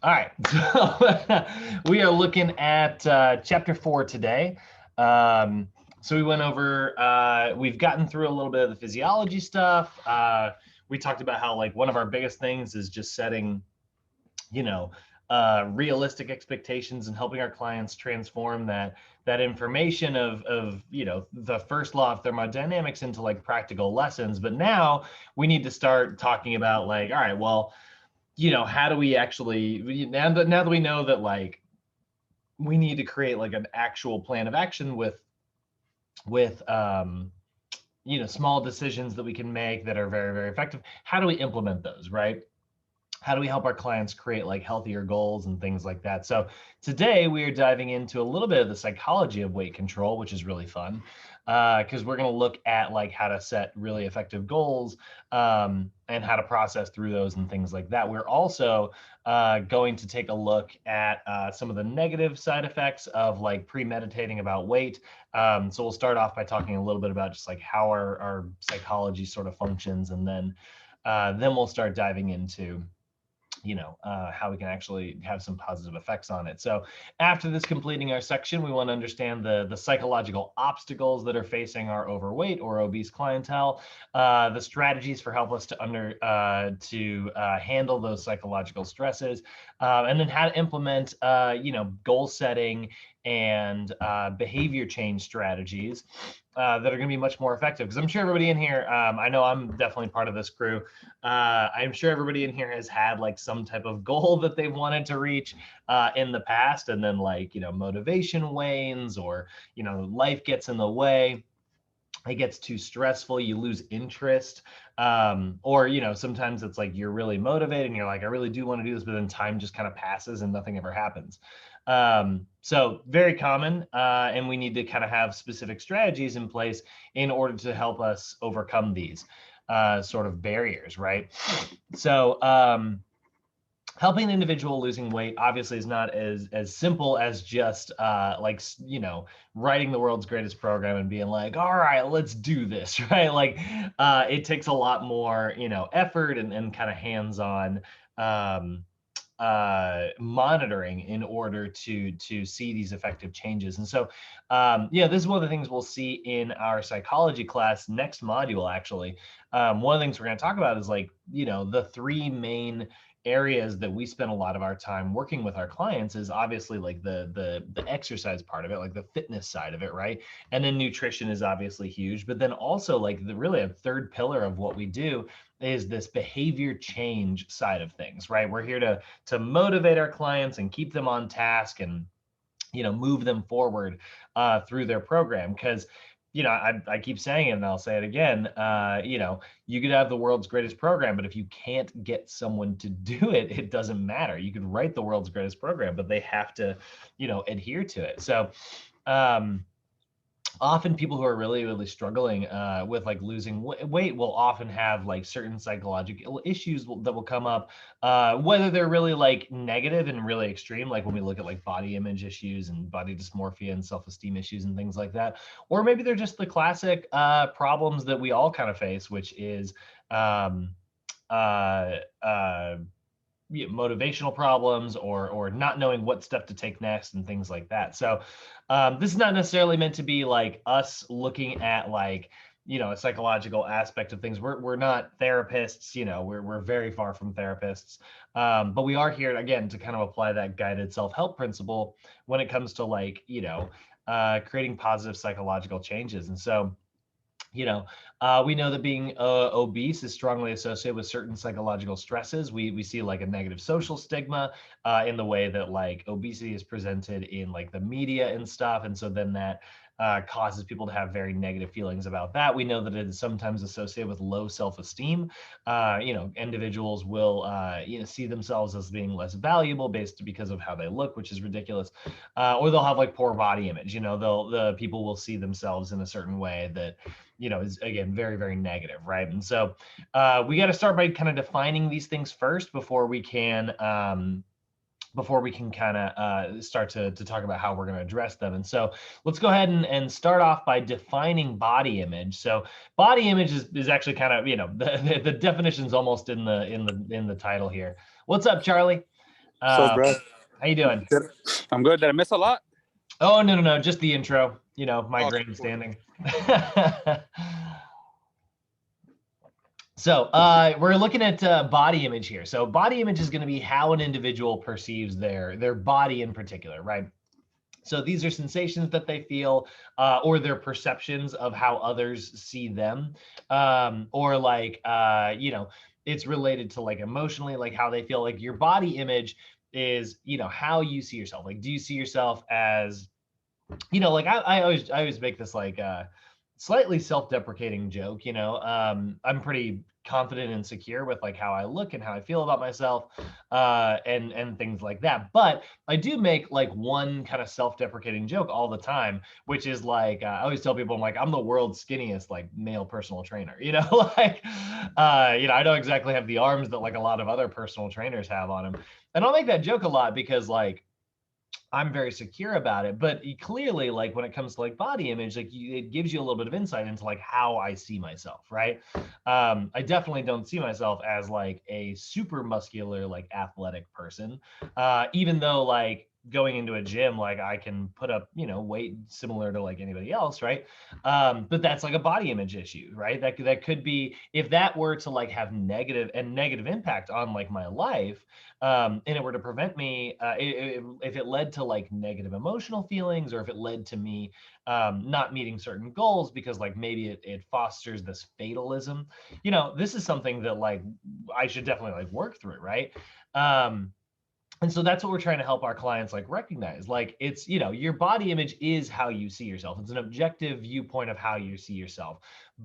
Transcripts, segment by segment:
All right, so we are looking at chapter 4 today. So we went over, we've gotten through a little bit of the physiology stuff. We talked about how like one of our biggest things is just setting, you know, realistic expectations and helping our clients transform that information of the first law of thermodynamics into like practical lessons. But now we need to start talking about like, all right, well, how do we actually, now that we know that like we need to create like an actual plan of action with small decisions that we can make that are very, very effective. How do we implement those, right? How do we help our clients create like healthier goals and things like that? So today we are diving into a little bit of the psychology of weight control, which is really fun because we're going to look at like how to set really effective goals and how to process through those and things like that. We're also going to take a look at some of the negative side effects of like premeditating about weight. So we'll start off by talking a little bit about just like how our psychology sort of functions, and then we'll start diving into how we can actually have some positive effects on it. So after this completing our section, we want to understand the psychological obstacles that are facing our overweight or obese clientele, the strategies for help us to handle those psychological stresses, and then how to implement goal setting and behavior change strategies that are going to be much more effective. Because I'm sure everybody in here, I know I'm definitely part of this crew. I'm sure everybody in here has had like some type of goal that they've wanted to reach in the past, and then like, motivation wanes, or, life gets in the way. It gets too stressful, you lose interest, or sometimes it's like you're really motivated and you're like, I really do want to do this, but then time just kind of passes and nothing ever happens. So very common, and we need to kind of have specific strategies in place in order to help us overcome these sort of barriers, right? So helping an individual losing weight obviously is not as simple as just writing the world's greatest program and being like, all right, let's do this, right? Like it takes a lot more, effort and kind of hands-on monitoring in order to see these effective changes. And so this is one of the things we'll see in our psychology class next module. Actually, one of the things we're going to talk about is like, the three main areas that we spend a lot of our time working with our clients is obviously like the exercise part of it, like the fitness side of it, right? And then nutrition is obviously huge, but then also like really a third pillar of what we do is this behavior change side of things, right? We're here to motivate our clients and keep them on task and move them forward through their program. Because I keep saying it and I'll say it again, you could have the world's greatest program, but if you can't get someone to do it, it doesn't matter. You could write the world's greatest program, but they have to, adhere to it. So often people who are really, really struggling with like losing weight will often have like certain psychological issues that will come up, whether they're really like negative and really extreme, like when we look at like body image issues and body dysmorphia and self-esteem issues and things like that, or maybe they're just the classic problems that we all kind of face, which is motivational problems or not knowing what step to take next and things like that. So this is not necessarily meant to be like us looking at like, a psychological aspect of things. We're not therapists, we're very far from therapists. But we are here again to kind of apply that guided self-help principle when it comes to like, creating positive psychological changes. And so we know that being obese is strongly associated with certain psychological stresses. We see like a negative social stigma in the way that like obesity is presented in like the media and stuff. And so then that causes people to have very negative feelings about that. We know that it is sometimes associated with low self-esteem. Individuals will, see themselves as being less valuable because of how they look, which is ridiculous. Or they'll have like poor body image. The people will see themselves in a certain way that, is again, very, very negative, right? And so we got to start by kind of defining these things first before we can kind of start to talk about how we're going to address them. And so let's go ahead and start off by defining body image. So body image is actually kind of, the definition's almost in the title here. What's up, Charlie? So, bro, How you doing? I'm good. Did I miss a lot? Oh, no, just the intro, my Okay, cool. grandstanding. So we're looking at body image here. So body image is going to be how an individual perceives their body in particular, right? So these are sensations that they feel, or their perceptions of how others see them, or like it's related to like emotionally, like how they feel. Like your body image is how you see yourself. Like, do you see yourself as like I always make this like slightly self-deprecating joke. I'm pretty confident and secure with like how I look and how I feel about myself, and things like that. But I do make like one kind of self-deprecating joke all the time, which is like I always tell people, I'm like, I'm the world's skinniest like male personal trainer. Like I don't exactly have the arms that like a lot of other personal trainers have on them, and I'll make that joke a lot because like I'm very secure about it. But clearly, like when it comes to like body image, like it gives you a little bit of insight into like how I see myself, right? I definitely don't see myself as like a super muscular, like athletic person, even though like going into a gym, like I can put up, weight similar to like anybody else, right? But that's like a body image issue, right? That could be, if that were to like have negative impact on like my life, and it were to prevent me, if it led to like negative emotional feelings, or if it led to me not meeting certain goals because like maybe it fosters this fatalism, this is something that like I should definitely like work through, right? And so that's what we're trying to help our clients like recognize. Like it's, your body image is how you see yourself. It's an objective viewpoint of how you see yourself.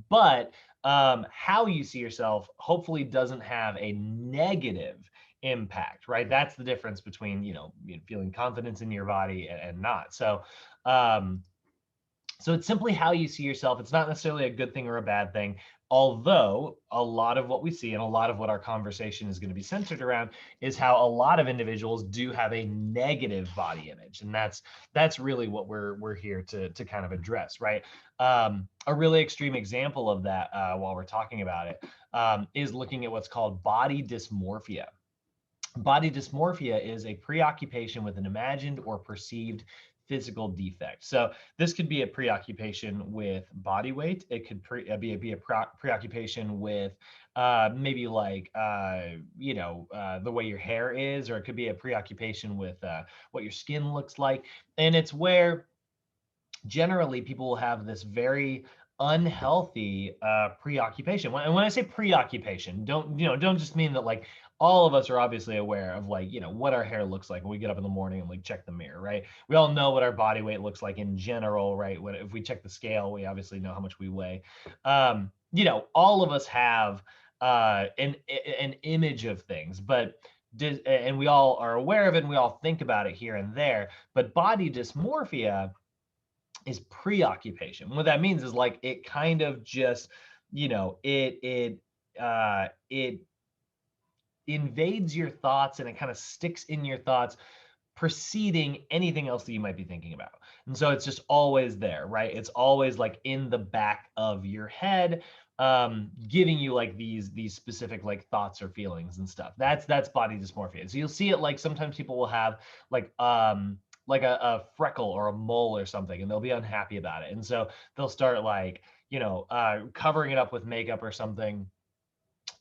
But how you see yourself hopefully doesn't have a negative impact, right? That's the difference between, feeling confidence in your body and not. Um, so it's simply how you see yourself. It's not necessarily a good thing or a bad thing, although a lot of what we see and a lot of what our conversation is going to be centered around is how a lot of individuals do have a negative body image, and that's really what we're here to kind of address, right? A really extreme example of that, while we're talking about it, is looking at what's called body dysmorphia. Body dysmorphia is a preoccupation with an imagined or perceived physical defect. So this could be a preoccupation with body weight. It could be a preoccupation with maybe like the way your hair is, or it could be a preoccupation with what your skin looks like. And it's where generally people will have this very unhealthy preoccupation. And when I say preoccupation, don't just mean that like all of us are obviously aware of like what our hair looks like when we get up in the morning and like check the mirror, right? We all know what our body weight looks like in general, right? If we check the scale, we obviously know how much we weigh. All of us have an image of things, but and we all are aware of it, and we all think about it here and there. But body dysmorphia is preoccupation. What that means is like it kind of just, it invades your thoughts, and it kind of sticks in your thoughts, preceding anything else that you might be thinking about. And so it's just always there, right? It's always like in the back of your head, giving you like these specific like thoughts or feelings and stuff. That's body dysmorphia. So you'll see it like sometimes people will have like a freckle or a mole or something, and they'll be unhappy about it. And so they'll start like, covering it up with makeup or something,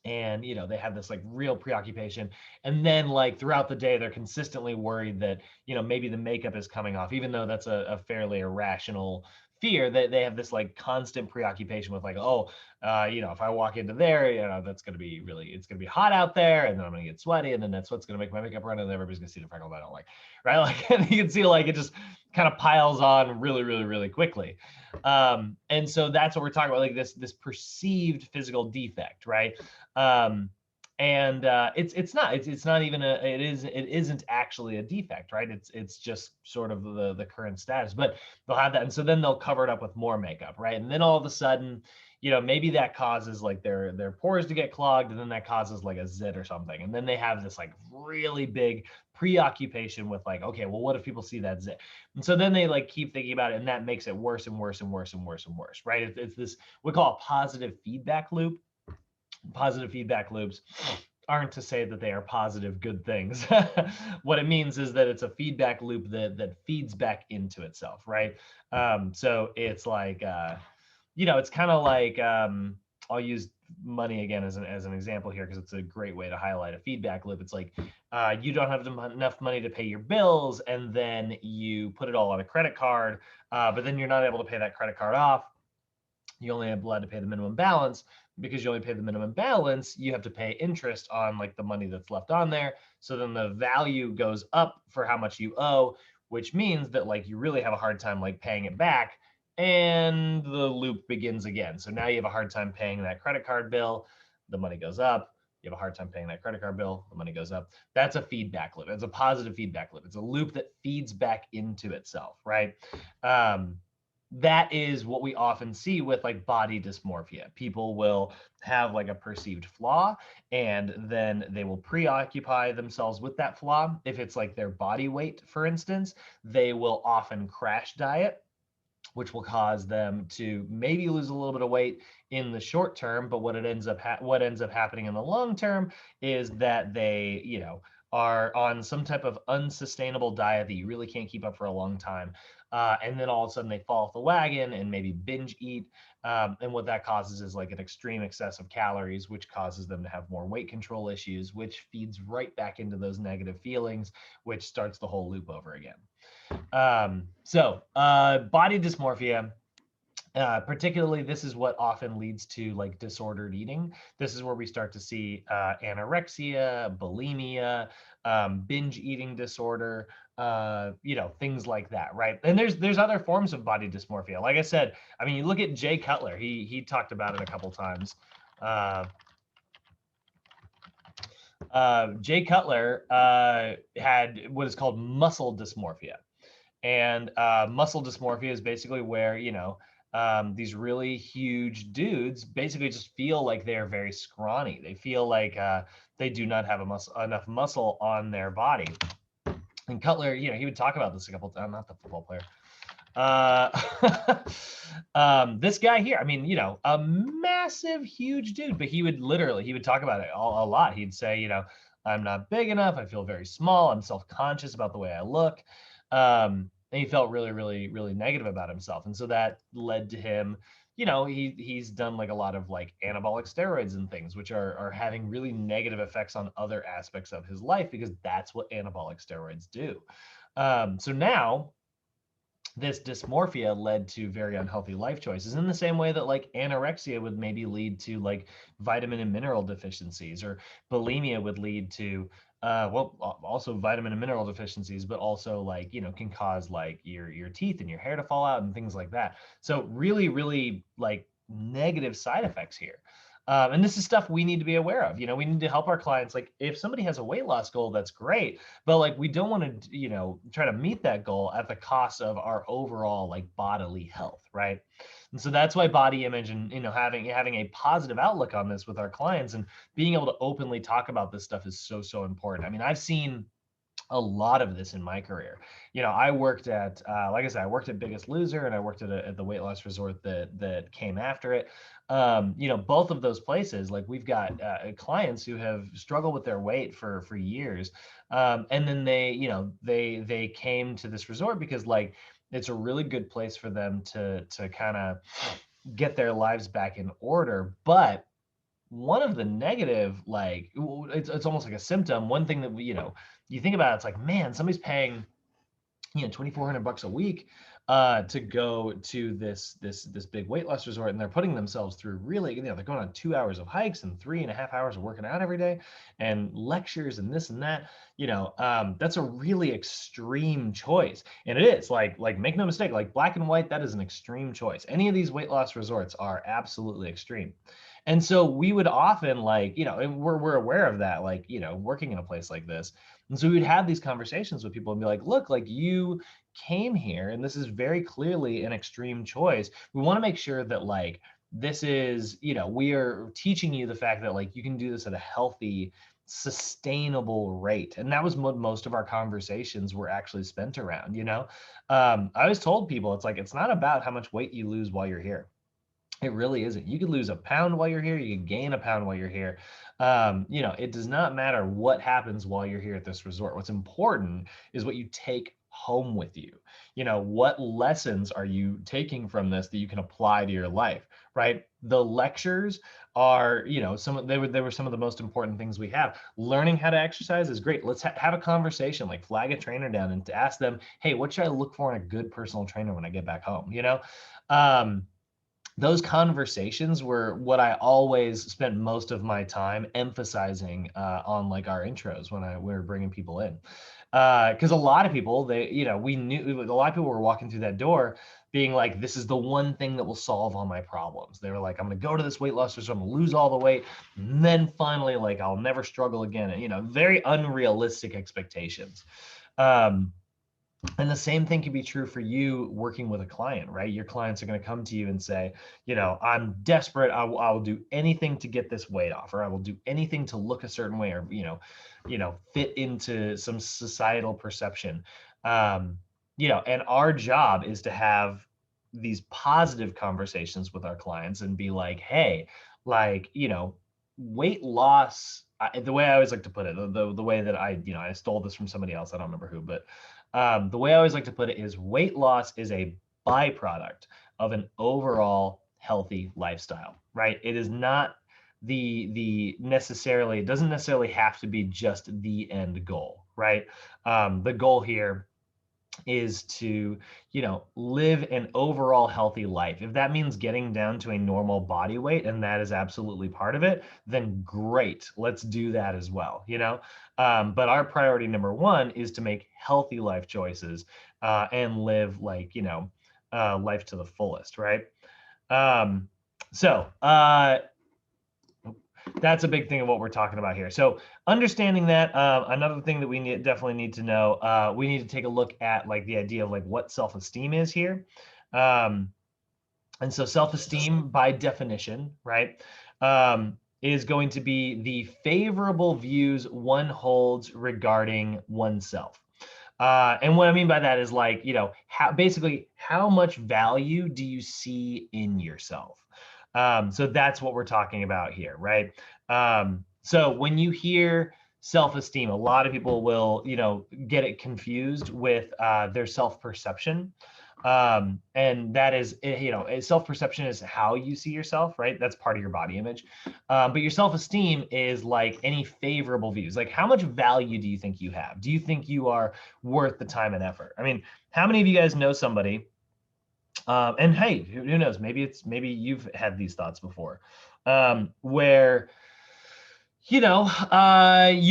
and they have this like real preoccupation, and then like throughout the day they're consistently worried that maybe the makeup is coming off, even though that's a fairly irrational fear. That they have this like constant preoccupation with like, oh, if I walk into there, that's going to be it's going to be hot out there, and then I'm going to get sweaty, and then that's what's going to make my makeup run, and everybody's going to see the freckles I don't like, right? Like and you can see like it just kind of piles on really, really, really quickly. And so that's what we're talking about, like this perceived physical defect, right? um and it's not even it isn't actually a defect, right? It's just sort of the current status, but they'll have that, and so then they'll cover it up with more makeup, right? And then all of a sudden, maybe that causes like their pores to get clogged, and then that causes like a zit or something, and then they have this like really big preoccupation with like, okay, well, what if people see that zit? And so then they like keep thinking about it, and that makes it worse and worse and worse and worse and worse, right? It's this we call a positive feedback loop. Positive feedback loops aren't to say that they are positive, good things. What it means is that it's a feedback loop that feeds back into itself, right? So it's like, it's kind of like, I'll use money again as an example here because it's a great way to highlight a feedback loop. It's like you don't have enough money to pay your bills, and then you put it all on a credit card, but then you're not able to pay that credit card off. You only have allowed to pay the minimum balance. Because you only pay the minimum balance, you have to pay interest on like the money that's left on there. So then the value goes up for how much you owe, which means that like you really have a hard time like paying it back, and the loop begins again. So now you have a hard time paying that credit card bill, the money goes up. You have a hard time paying that credit card bill, the money goes up. That's a feedback loop. It's a positive feedback loop. It's a loop that feeds back into itself, right? That is what we often see with like body dysmorphia. People will have like a perceived flaw, and then they will preoccupy themselves with that flaw. If it's like their body weight, for instance, they will often crash diet, which will cause them to maybe lose a little bit of weight in the short term. But what ends up happening in the long term is that they, are on some type of unsustainable diet that you really can't keep up for a long time. And then all of a sudden they fall off the wagon and maybe binge eat. And what that causes is like an extreme excess of calories, which causes them to have more weight control issues, which feeds right back into those negative feelings, which starts the whole loop over again. Body dysmorphia, particularly, this is what often leads to like disordered eating. This is where we start to see anorexia, bulimia, binge eating disorder, things like that, right? And there's other forms of body dysmorphia. Like I said, I mean, you look at Jay Cutler. He talked about it a couple times. Jay Cutler had what is called muscle dysmorphia. And muscle dysmorphia is basically where, these really huge dudes basically just feel like they're very scrawny. They feel like they do not have enough muscle on their body. And Cutler, he would talk about this a couple times, not the football player. This guy here, I mean, a massive, huge dude, but he would talk about it a lot. He'd say, I'm not big enough. I feel very small. I'm self-conscious about the way I look. And he felt really, really, really negative about himself. And so that led to him, he's done like a lot of like anabolic steroids and things, which are having really negative effects on other aspects of his life, because that's what anabolic steroids do. So now this dysmorphia led to very unhealthy life choices, in the same way that like anorexia would maybe lead to like vitamin and mineral deficiencies, or bulimia would lead to also vitamin and mineral deficiencies, but also like, can cause like your teeth and your hair to fall out and things like that. So really, really like negative side effects here. And this is stuff we need to be aware of. We need to help our clients. Like if somebody has a weight loss goal, that's great, but like we don't want to, try to meet that goal at the cost of our overall like bodily health, right? And so that's why body image and having a positive outlook on this with our clients and being able to openly talk about this stuff is so important. I mean, I've seen a lot of this in my career. I worked at, like I said, I worked at Biggest Loser, and I worked at the weight loss resort that came after it. Both of those places, like we've got clients who have struggled with their weight for years, and then they came to this resort because like it's a really good place for them to kind of get their lives back in order. But one of the negative, like it's almost like a symptom. One thing that you think about, it's like, man, somebody's paying, $2,400 a week to go to this big weight loss resort, and they're putting themselves through really, they're going on 2 hours of hikes and 3.5 hours of working out every day, and lectures and this and that. That's a really extreme choice, and it is like make no mistake, like black and white, that is an extreme choice. Any of these weight loss resorts are absolutely extreme. And so we would often and we're aware of that, working in a place like this. And so we would have these conversations with people and be like, look, like you came here and this is very clearly an extreme choice. We want to make sure that like this is, we are teaching you the fact that like you can do this at a healthy, sustainable rate. And that was what most of our conversations were actually spent around. I always told people, it's like, it's not about how much weight you lose while you're here. It really isn't. You could lose a pound while you're here. You could gain a pound while you're here. It does not matter what happens while you're here at this resort. What's important is what you take home with you. What lessons are you taking from this that you can apply to your life, right? The lectures are, they were some of the most important things we have. Learning how to exercise is great. Let's have a conversation, like flag a trainer down and to ask them, hey, what should I look for in a good personal trainer when I get back home? Those conversations were what I always spent most of my time emphasizing on like our intros when we were bringing people in. Because a lot of people, we knew a lot of people were walking through that door being like, this is the one thing that will solve all my problems. They were like, I'm going to go to this weight loss resort, I'm going to lose all the weight. And then finally, like, I'll never struggle again. Very unrealistic expectations. And the same thing can be true for you working with a client, right? Your clients are going to come to you and say, I'm desperate. I will do anything to get this weight off, or I will do anything to look a certain way, or, fit into some societal perception. And our job is to have these positive conversations with our clients and be like, hey, like, weight loss, the way I always like to put it, the way that I stole this from somebody else, I don't remember who, but the way I always like to put it is weight loss is a byproduct of an overall healthy lifestyle, right? It is not it doesn't necessarily have to be just the end goal, right? The goal here is to, live an overall healthy life. If that means getting down to a normal body weight, and that is absolutely part of it, then great, let's do that as well, but our priority number one is to make healthy life choices and live like, life to the fullest, right? So that's a big thing of what we're talking about here. So understanding that, another thing that we definitely need to know, we need to take a look at like the idea of like what self-esteem is here. And so self-esteem by definition, right, is going to be the favorable views one holds regarding oneself. And what I mean by that is like, how much value do you see in yourself? So that's what we're talking about here, right? So when you hear self-esteem, a lot of people will, get it confused with their self-perception. And that is, self-perception is how you see yourself, right? That's part of your body image. But your self-esteem is like any favorable views. Like, how much value do you think you have? Do you think you are worth the time and effort? I mean, how many of you guys know somebody? And hey, who knows? Maybe you've had these thoughts before, where you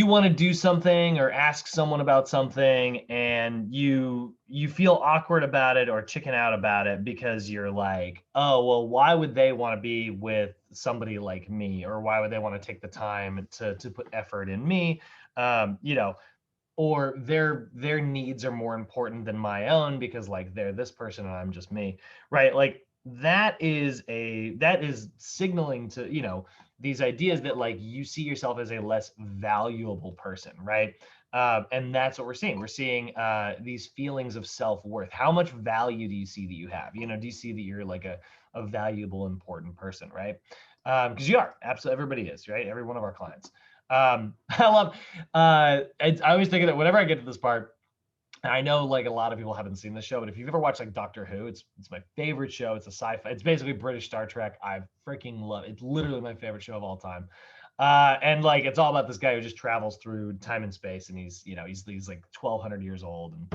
want to do something or ask someone about something, and you feel awkward about it or chicken out about it because you're like, oh, well, why would they want to be with somebody like me, or why would they want to take the time to put effort in me? Or their needs are more important than my own because like they're this person and I'm just me, right? Like that is signaling to, these ideas that like you see yourself as a less valuable person, right? And that's what we're seeing. We're seeing these feelings of self-worth. How much value do you see that you have? Do you see that you're like a valuable, important person, right? Because you are. Absolutely, everybody is, right? Every one of our clients. I love, I always think of that whenever I get to this part. I know like a lot of people haven't seen the show, but if you've ever watched like Doctor Who, it's my favorite show. It's a sci-fi. It's basically British Star Trek. I freaking love it. It's literally my favorite show of all time. And like it's all about this guy who just travels through time and space, and he's like 1,200 years old, and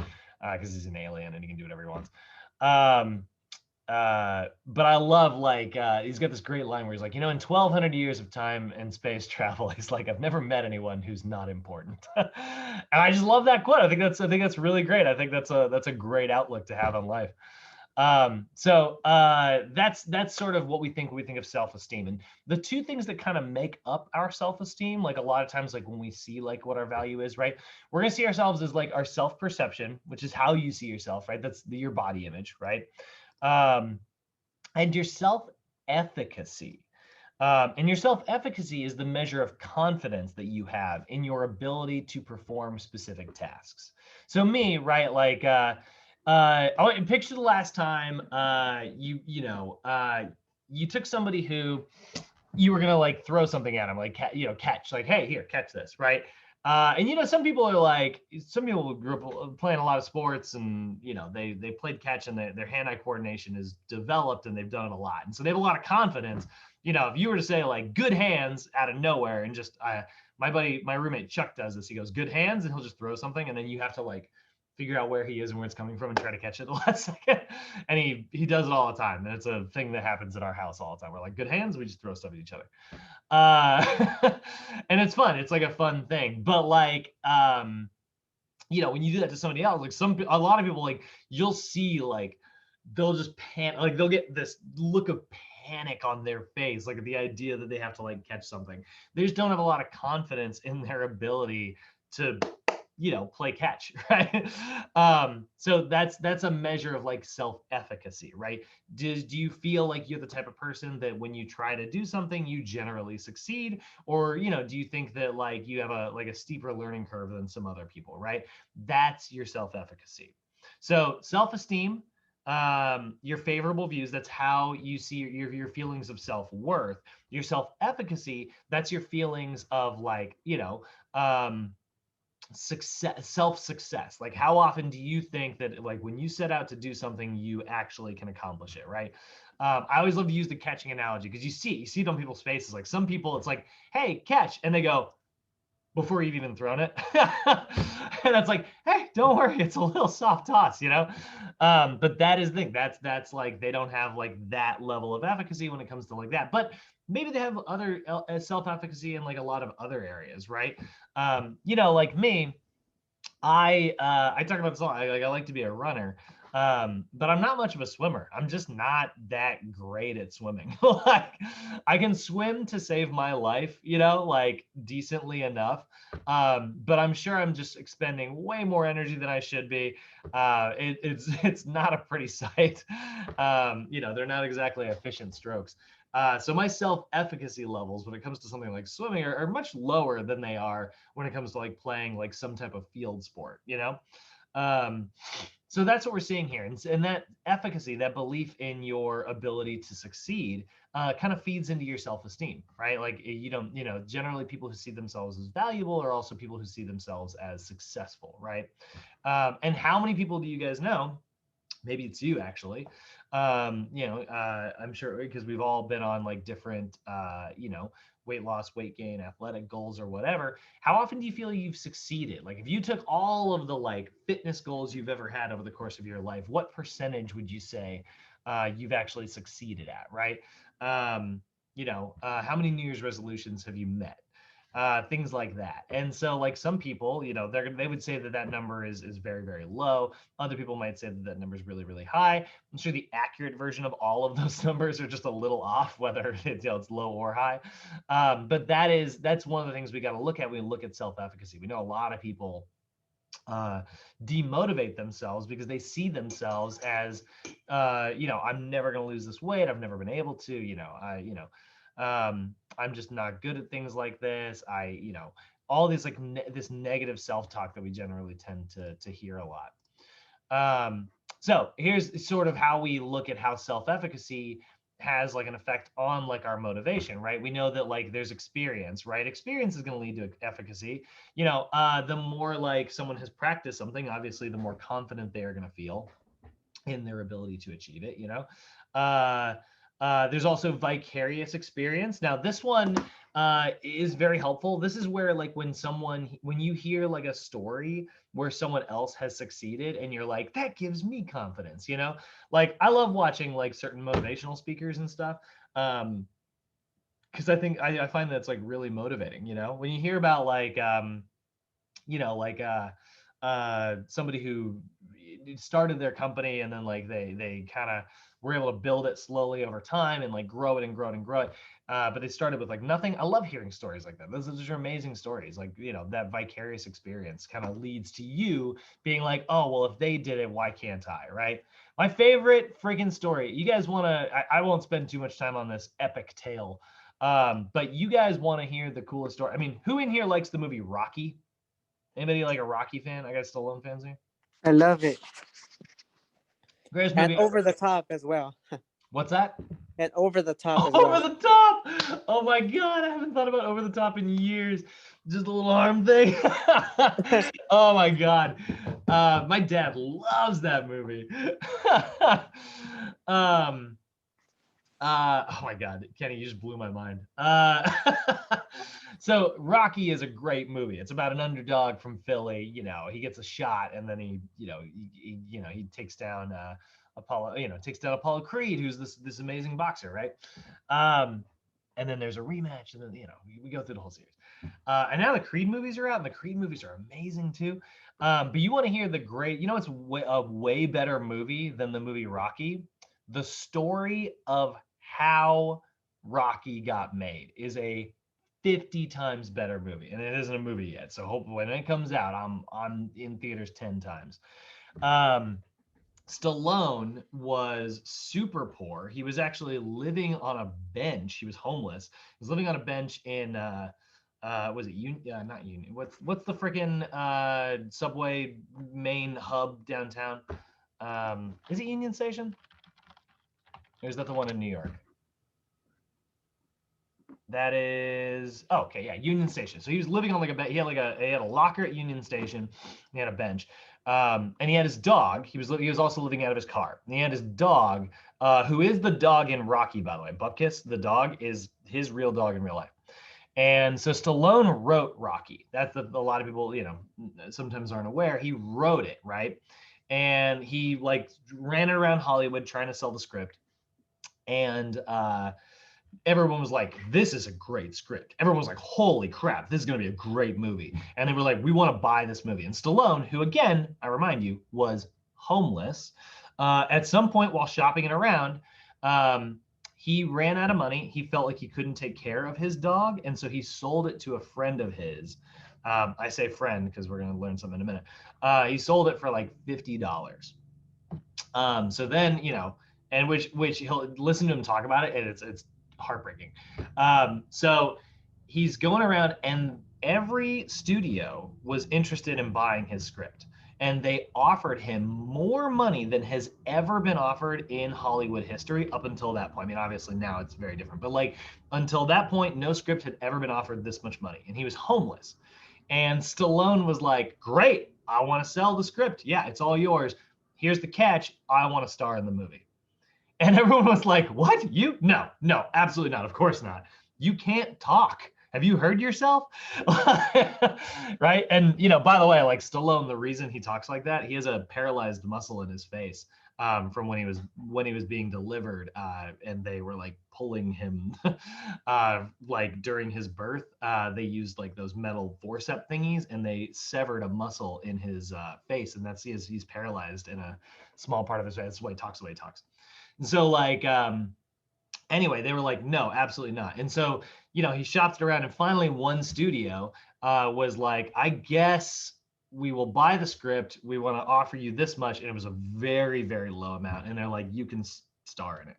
because he's an alien and he can do whatever he wants. But I love like he's got this great line where he's like, in 1,200 years of time and space travel, he's like, I've never met anyone who's not important. And I just love that quote. I think that's really great. I think that's a great outlook to have on life. So that's sort of what we think of self-esteem. And the two things that kind of make up our self-esteem, like a lot of times, like when we see like what our value is, right? We're gonna see ourselves as like our self-perception, which is how you see yourself, right? That's your body image, right? And your self-efficacy. And your self-efficacy is the measure of confidence that you have in your ability to perform specific tasks. So me, right, like, picture the last time you took somebody who you were gonna like throw something at them, like catch, like, hey, here, catch this, right? And some people are like, some people grew up playing a lot of sports, and they played catch, and their hand-eye coordination is developed, and they've done it a lot, and so they have a lot of confidence. If you were to say like good hands out of nowhere, and just my roommate Chuck does this. He goes good hands, and he'll just throw something, and then you have to like figure out where he is and where it's coming from and try to catch it at the last second. And he does it all the time. And it's a thing that happens in our house all the time. We're like, good hands, we just throw stuff at each other. And it's fun. It's like a fun thing. But like, when you do that to somebody else, like a lot of people, like you'll see like they'll just panic, like they'll get this look of panic on their face, like the idea that they have to like catch something. They just don't have a lot of confidence in their ability to play catch, right? So that's a measure of like self-efficacy, right? Do you feel like you're the type of person that when you try to do something, you generally succeed? Or, do you think that like you have a steeper learning curve than some other people, right? That's your self-efficacy. So self-esteem, your favorable views, that's how you see your feelings of self-worth. Your self-efficacy, that's your feelings of like, self-success. Like how often do you think that like when you set out to do something, you actually can accomplish it, right? I always love to use the catching analogy, because you see it on people's faces. Like some people, it's like, hey, catch, and they go before you've even thrown it. And that's like, hey, don't worry, it's a little soft toss, but that is the thing. That's like they don't have like that level of efficacy when it comes to like that. But maybe they have other self-efficacy in like a lot of other areas, right? Like me, I talk about this a lot. I like to be a runner, but I'm not much of a swimmer. I'm just not that great at swimming. Like I can swim to save my life, like decently enough, but I'm sure I'm just expending way more energy than I should be. It's not a pretty sight. They're not exactly efficient strokes. So my self-efficacy levels when it comes to something like swimming are much lower than they are when it comes to like playing like some type of field sport, so that's what we're seeing here. And that efficacy, that belief in your ability to succeed, kind of feeds into your self-esteem, right? Like generally people who see themselves as valuable are also people who see themselves as successful, right? And how many people do you guys know? Maybe it's you actually. I'm sure, because we've all been on like different, weight loss, weight gain, athletic goals or whatever. How often do you feel you've succeeded? Like if you took all of the like fitness goals you've ever had over the course of your life, what percentage would you say you've actually succeeded at, right? How many New Year's resolutions have you met? Things like that. And so like some people, they would say that number is very, very low. Other people might say that number is really, really high. I'm sure the accurate version of all of those numbers are just a little off, whether it's low or high. But that's one of the things we got to look at when we look at self-efficacy. We know a lot of people demotivate themselves because they see themselves as, I'm never going to lose this weight. I've never been able to, I'm just not good at things like this. All these like this negative self-talk that we generally tend to hear a lot. So here's sort of how we look at how self-efficacy has like an effect on like our motivation, right? We know that like there's experience, right? Experience is going to lead to efficacy. The more like someone has practiced something, obviously the more confident they are going to feel in their ability to achieve it, there's also vicarious experience. Now this one is very helpful. This is where like when you hear like a story where someone else has succeeded and you're like, that gives me confidence, like I love watching like certain motivational speakers and stuff. Because I find that's like really motivating, when you hear about like, somebody who started their company and then like they kind of were able to build it slowly over time and like grow it and grow it and grow it. But they started with like nothing. I love hearing stories like that. Those are amazing stories. Like, that vicarious experience kind of leads to you being like, oh, well, if they did it, why can't I? Right. My favorite freaking story. You guys want to, I won't spend too much time on this epic tale. But you guys want to hear the coolest story. I mean, who in here likes the movie Rocky? Anybody like a Rocky fan? I got Stallone fans here. I love it. Greatest And movie over ever. the top as well. What's that? And Over the Top as Over well. the Top. Oh my God, I haven't thought about Over the Top in years. Just a little arm thing. Oh my God. My dad loves that movie. um, oh my God, Kenny, you just blew my mind. So Rocky is a great movie. It's about an underdog from Philly. You know, he gets a shot, and then he takes down Apollo Creed, who's this amazing boxer, right? And then there's a rematch, and then we go through the whole series. And now the Creed movies are out, and the Creed movies are amazing too. But you want to hear the great, it's a way better movie than the movie Rocky. The story of how Rocky got made is a 50 times better movie, and it isn't a movie yet. So hopefully when it comes out, I'm in theaters 10 times. Stallone was super poor. He was actually living on a bench. He was homeless. He was living on a bench in was it Union? Not Union. What's the freaking subway main hub downtown? Is it Union Station? Or is that the one in New York? That is, oh, okay, yeah, Union Station. So he was living on like a bed. He had a locker at Union Station. He had a bench, and he had his dog. He was also living out of his car. And he had his dog, who is the dog in Rocky, by the way. Bupkis, the dog, is his real dog in real life. And so Stallone wrote Rocky. That's a lot of people, sometimes aren't aware. He wrote it, right? And he like ran it around Hollywood trying to sell the script, and everyone was like, this is a great script. Everyone was like, holy crap, this is going to be a great movie. And they were like, we want to buy this movie. And Stallone, who again, I remind you, was homeless, at some point while shopping it around, he ran out of money. He felt like he couldn't take care of his dog. And so he sold it to a friend of his. I say friend because we're going to learn something in a minute. He sold it for like $50. So then, and which he'll listen to him talk about it, and it's heartbreaking. So he's going around, and every studio was interested in buying his script, and they offered him more money than has ever been offered in Hollywood history up until that point. I mean, obviously now it's very different, but like until that point, no script had ever been offered this much money, and he was homeless. And Stallone was like, great, I want to sell the script. Yeah, it's all yours. Here's the catch. I want to star in the movie. And everyone was like, what? You? No, absolutely not. Of course not. You can't talk. Have you heard yourself? Right? And, by the way, like Stallone, the reason he talks like that, he has a paralyzed muscle in his face from when he was being delivered, and they were like pulling him like during his birth. They used like those metal forceps thingies, and they severed a muscle in his face, and he's paralyzed in a small part of his face. That's why he talks the way he talks. And so like, anyway, they were like, no, absolutely not. And so, he shopped it around, and finally one studio was like, I guess we will buy the script. We want to offer you this much. And it was a very, very low amount. And they're like, you can star in it.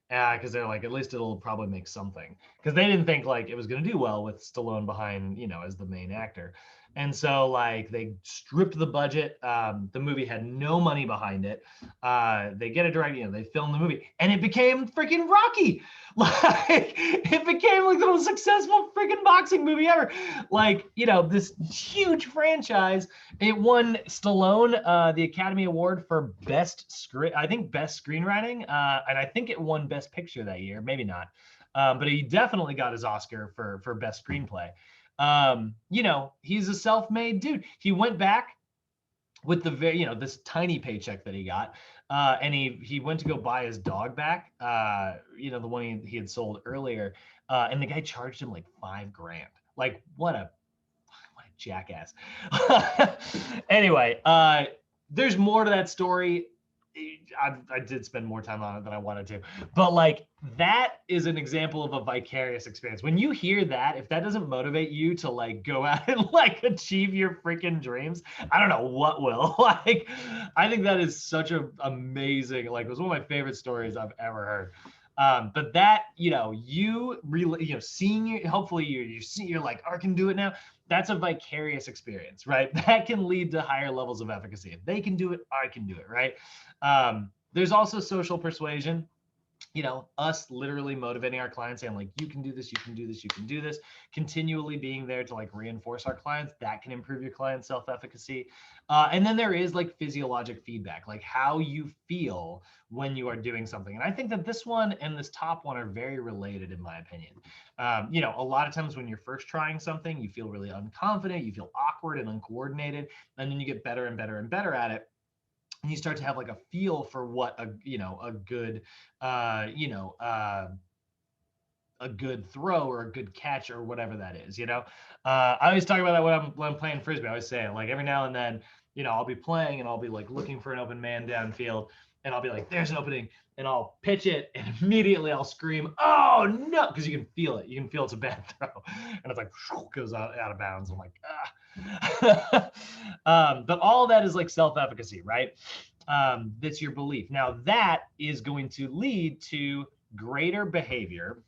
Because they're like, at least it'll probably make something. Because they didn't think like it was going to do well with Stallone behind, as the main actor. And so like they stripped the budget. The movie had no money behind it. They get a director, they filmed the movie, and it became freaking Rocky. Like it became like the most successful freaking boxing movie ever. Like, this huge franchise. It won Stallone the Academy Award for best screenwriting. And I think it won Best Picture that year. Maybe not. But he definitely got his Oscar for best screenplay. He's a self-made dude. He went back with this tiny paycheck that he got, and he went to go buy his dog back, the one he had sold earlier, and the guy charged him like $5,000. Like what a jackass. Anyway, there's more to that story. I did spend more time on it than I wanted to, but like that is an example of a vicarious experience. When you hear that, if that doesn't motivate you to like go out and like achieve your freaking dreams, I don't know what will. Like, I think that is such a amazing, like it was one of my favorite stories I've ever heard. But that, you really, seeing it, hopefully you're like, I can do it now. That's a vicarious experience, right? That can lead to higher levels of efficacy. If they can do it, I can do it, right? There's also social persuasion. us literally motivating our clients, saying like, you can do this, you can do this, you can do this, continually being there to like reinforce our clients, that can improve your client's self-efficacy. And then there is like physiologic feedback, like how you feel when you are doing something. And I think that this one and this top one are very related, in my opinion. A lot of times when you're first trying something, you feel really unconfident, you feel awkward and uncoordinated, and then you get better and better and better at it. And you start to have like a feel for what a good a good throw or a good catch or whatever that is. I always talk about that when I'm playing frisbee. I always say like every now and then, I'll be playing and I'll be like looking for an open man downfield, and I'll be like, there's an opening, and I'll pitch it, and immediately I'll scream, oh no, because you can feel it. You can feel it's a bad throw, and it's like goes out of bounds. I'm like, but all of that is like self-efficacy, right? That's your belief. Now that is going to lead to greater behavior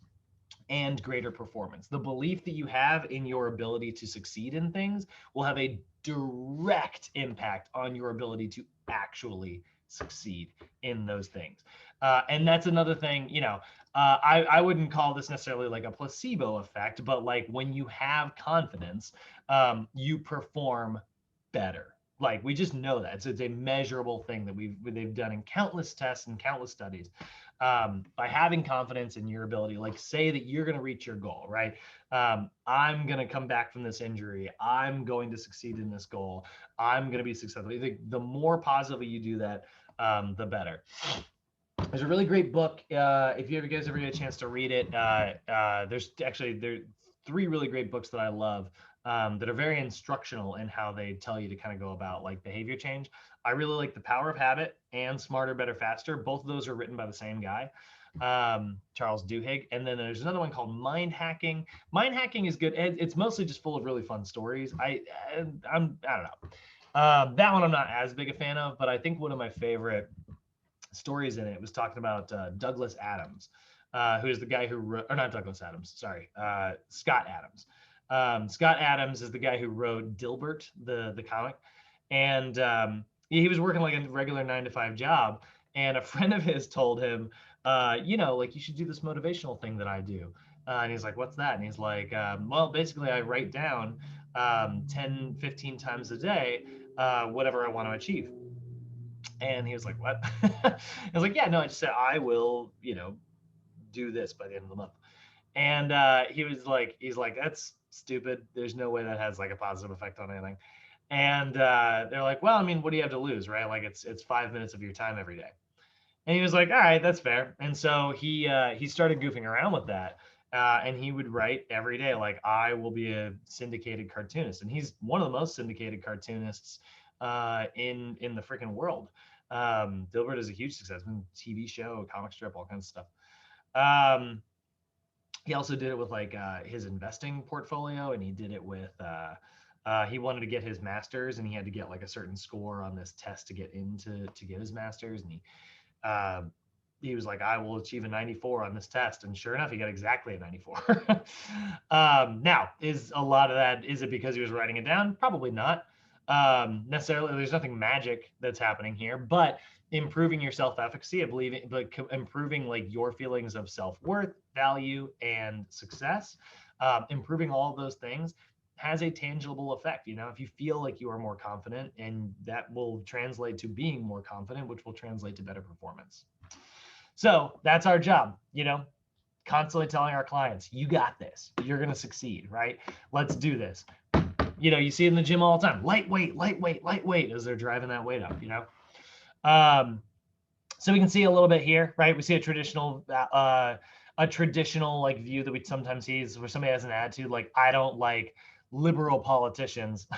and greater performance. The belief that you have in your ability to succeed in things will have a direct impact on your ability to actually succeed in those things. And that's another thing, I wouldn't call this necessarily like a placebo effect, but like when you have confidence, you perform better. Like we just know that it's a measurable thing that they've done in countless tests and countless studies. By having confidence in your ability, like say that you're going to reach your goal, right? I'm going to come back from this injury. I'm going to succeed in this goal. I'm going to be successful. The more positively you do that, the better. There's a really great book. If you guys ever get a chance to read it, there's three really great books that I love that are very instructional in how they tell you to kind of go about like behavior change. I really like The Power of Habit and Smarter, Better, Faster. Both of those are written by the same guy, Charles Duhigg. And then there's another one called Mind Hacking. Mind Hacking is good. It's mostly just full of really fun stories. I don't know. That one I'm not as big a fan of, but I think one of my favorite stories in it was talking about Douglas Adams, who is the guy who wrote, or not Douglas Adams, sorry, Scott Adams. Scott Adams is the guy who wrote Dilbert, the comic, and he was working like a regular 9-to-5 job, and a friend of his told him, like you should do this motivational thing that I do. And he's like, what's that? And he's like, well, basically I write down 10, 15 times a day whatever I want to achieve. And he was like, what? I was like, yeah, no, I just said I will, do this by the end of the month. And he's like, that's stupid. There's no way that has like a positive effect on anything. And they're like, well, I mean, what do you have to lose, right? Like it's 5 minutes of your time every day. And he was like, all right, that's fair. And so he started goofing around with that. And he would write every day, like, I will be a syndicated cartoonist. And he's one of the most syndicated cartoonists in the freaking world. Dilbert is a huge success. I mean, TV show, comic strip, all kinds of stuff. He also did it with like his investing portfolio, and he did it with he wanted to get his master's, and he had to get like a certain score on this test to get his master's, and he was like, I will achieve a 94 on this test, and sure enough, he got exactly a 94. Now, is a lot of that, is it because he was writing it down? Probably not. Necessarily, there's nothing magic that's happening here, but improving your self-efficacy, I believe, like improving like your feelings of self-worth, value, and success, improving all of those things has a tangible effect. If you feel like you are more confident, and that will translate to being more confident, which will translate to better performance. So that's our job, constantly telling our clients, you got this, you're going to succeed, right? Let's do this. You see it in the gym all the time, lightweight, as they're driving that weight up, So we can see a little bit here, right? We see a traditional like view that we sometimes see is where somebody has an attitude like, I don't like liberal politicians,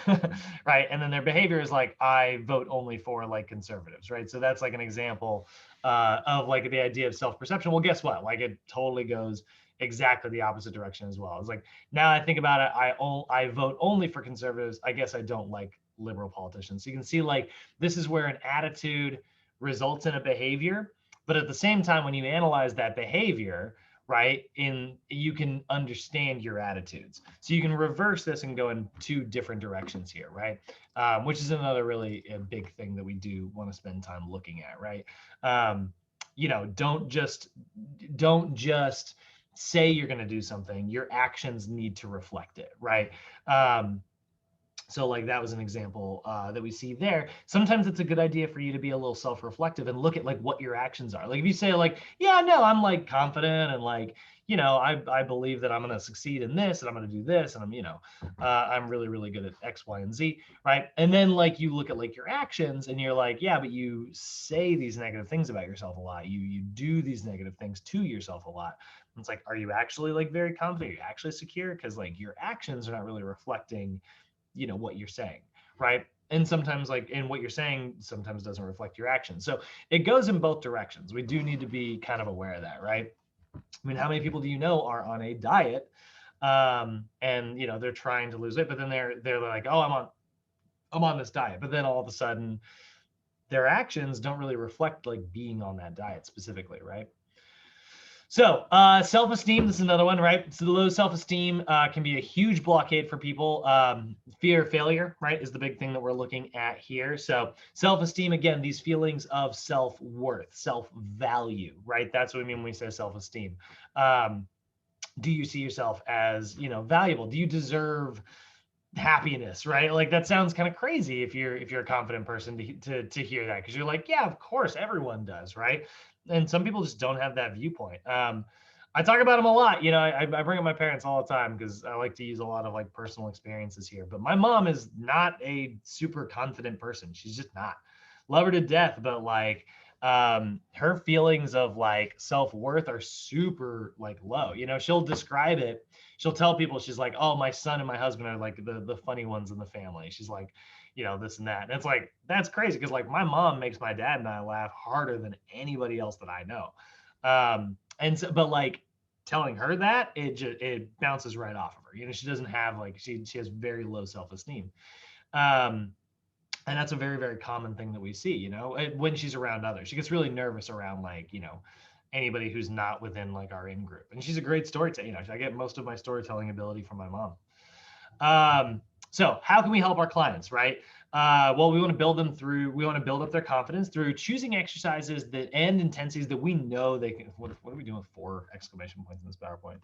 right? And then their behavior is like, I vote only for like conservatives, right? So that's like an example of like the idea of self-perception. Well, guess what? Like it totally goes exactly the opposite direction as well. It's like, now I think about it, I vote only for conservatives. I guess I don't like liberal politicians. So you can see like this is where an attitude results in a behavior, but at the same time, when you analyze that behavior, right, you can understand your attitudes. So you can reverse this and go in two different directions here, right? Which is another really big thing that we do want to spend time looking at, right? don't just say you're going to do something. Your actions need to reflect it, right? So like that was an example that we see there. Sometimes it's a good idea for you to be a little self-reflective and look at like what your actions are. Like if you say like, yeah, no, I'm like confident and like, I believe that I'm going to succeed in this and I'm going to do this and I'm really, really good at X, Y, and Z, right? And then like you look at like your actions and you're like, yeah, but you say these negative things about yourself a lot. You do these negative things to yourself a lot. And it's like, are you actually like very confident? Are you actually secure? Because like your actions are not really reflecting what you're saying, right? And sometimes like in what you're saying sometimes doesn't reflect your actions. So it goes in both directions. We do need to be kind of aware of that, right? I mean, how many people do you know are on a diet and they're trying to lose weight, but then they're like, oh, I'm on this diet, but then all of a sudden their actions don't really reflect like being on that diet specifically, right? So self-esteem, this is another one, right? So the low self-esteem can be a huge blockade for people. Fear of failure, right, is the big thing that we're looking at here. So self-esteem, again, these feelings of self-worth, self-value, right? That's what we mean when we say self-esteem. Do you see yourself as, valuable? Do you deserve happiness, right? Like that sounds kind of crazy if you're a confident person to hear that, because you're like, yeah, of course everyone does, right? And some people just don't have that viewpoint. I talk about them a lot. I bring up my parents all the time because I like to use a lot of like personal experiences here. But my mom is not a super confident person. She's just not. Love her to death, but like her feelings of like self-worth are super like low. She'll describe it. She'll tell people, she's like, oh, my son and my husband are like the funny ones in the family. She's like, this and that. And it's like, that's crazy because like my mom makes my dad and I laugh harder than anybody else that I know. And so, but like telling her that, it bounces right off of her. She doesn't have like, she has very low self-esteem. And that's a very, very common thing that we see, when she's around others. She gets really nervous around like, anybody who's not within like our in group. And she's a great storyteller. I get most of my storytelling ability from my mom. So how can we help our clients, right? Well, we want to build up their confidence through choosing exercises and intensities that we know they can. What are we doing with 4 exclamation points in this PowerPoint?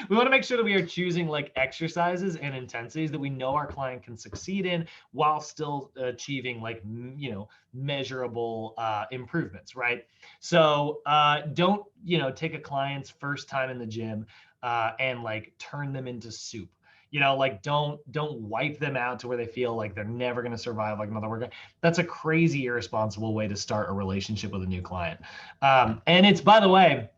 We want to make sure that we are choosing like exercises and intensities that we know our client can succeed in while still achieving like, measurable improvements, right? So don't, take a client's first time in the gym and like turn them into soup. Like don't wipe them out to where they feel like they're never going to survive like another workout. That's a crazy irresponsible way to start a relationship with a new client. And it's, by the way,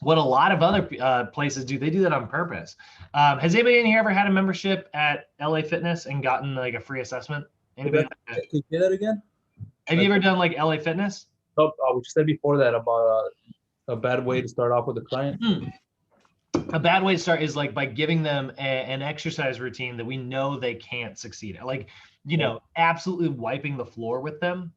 what a lot of other places do. They do that on purpose. Has anybody in here ever had a membership at LA Fitness and gotten like a free assessment? Anybody? Can you say that again? Have you ever done like LA Fitness? Oh, we said before that about a bad way to start off with a client. A bad way to start is like by giving them an exercise routine that we know they can't succeed at. Like, absolutely wiping the floor with them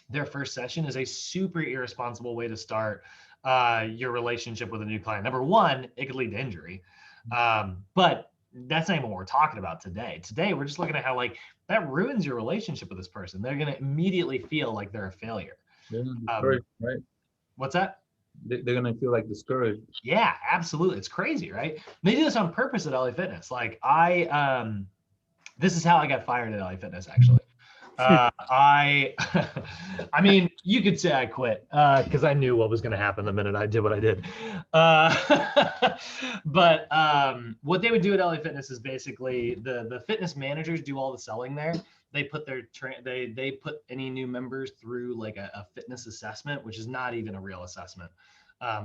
their first session is a super irresponsible way to start your relationship with a new client. Number one, it could lead to injury. But that's not even what we're talking about today. Today, we're just looking at how like that ruins your relationship with this person. They're going to immediately feel like they're a failure. They're discouraged, right? What's that? They're going to feel like discouraged. Yeah, absolutely. It's crazy, right? They do this on purpose at LA Fitness. Like this is how I got fired at LA Fitness, actually. I mean, you could say I quit because I knew what was going to happen the minute I did what I did. But what they would do at LA Fitness is basically the fitness managers do all the selling there. They put they put any new members through like a fitness assessment, which is not even a real assessment.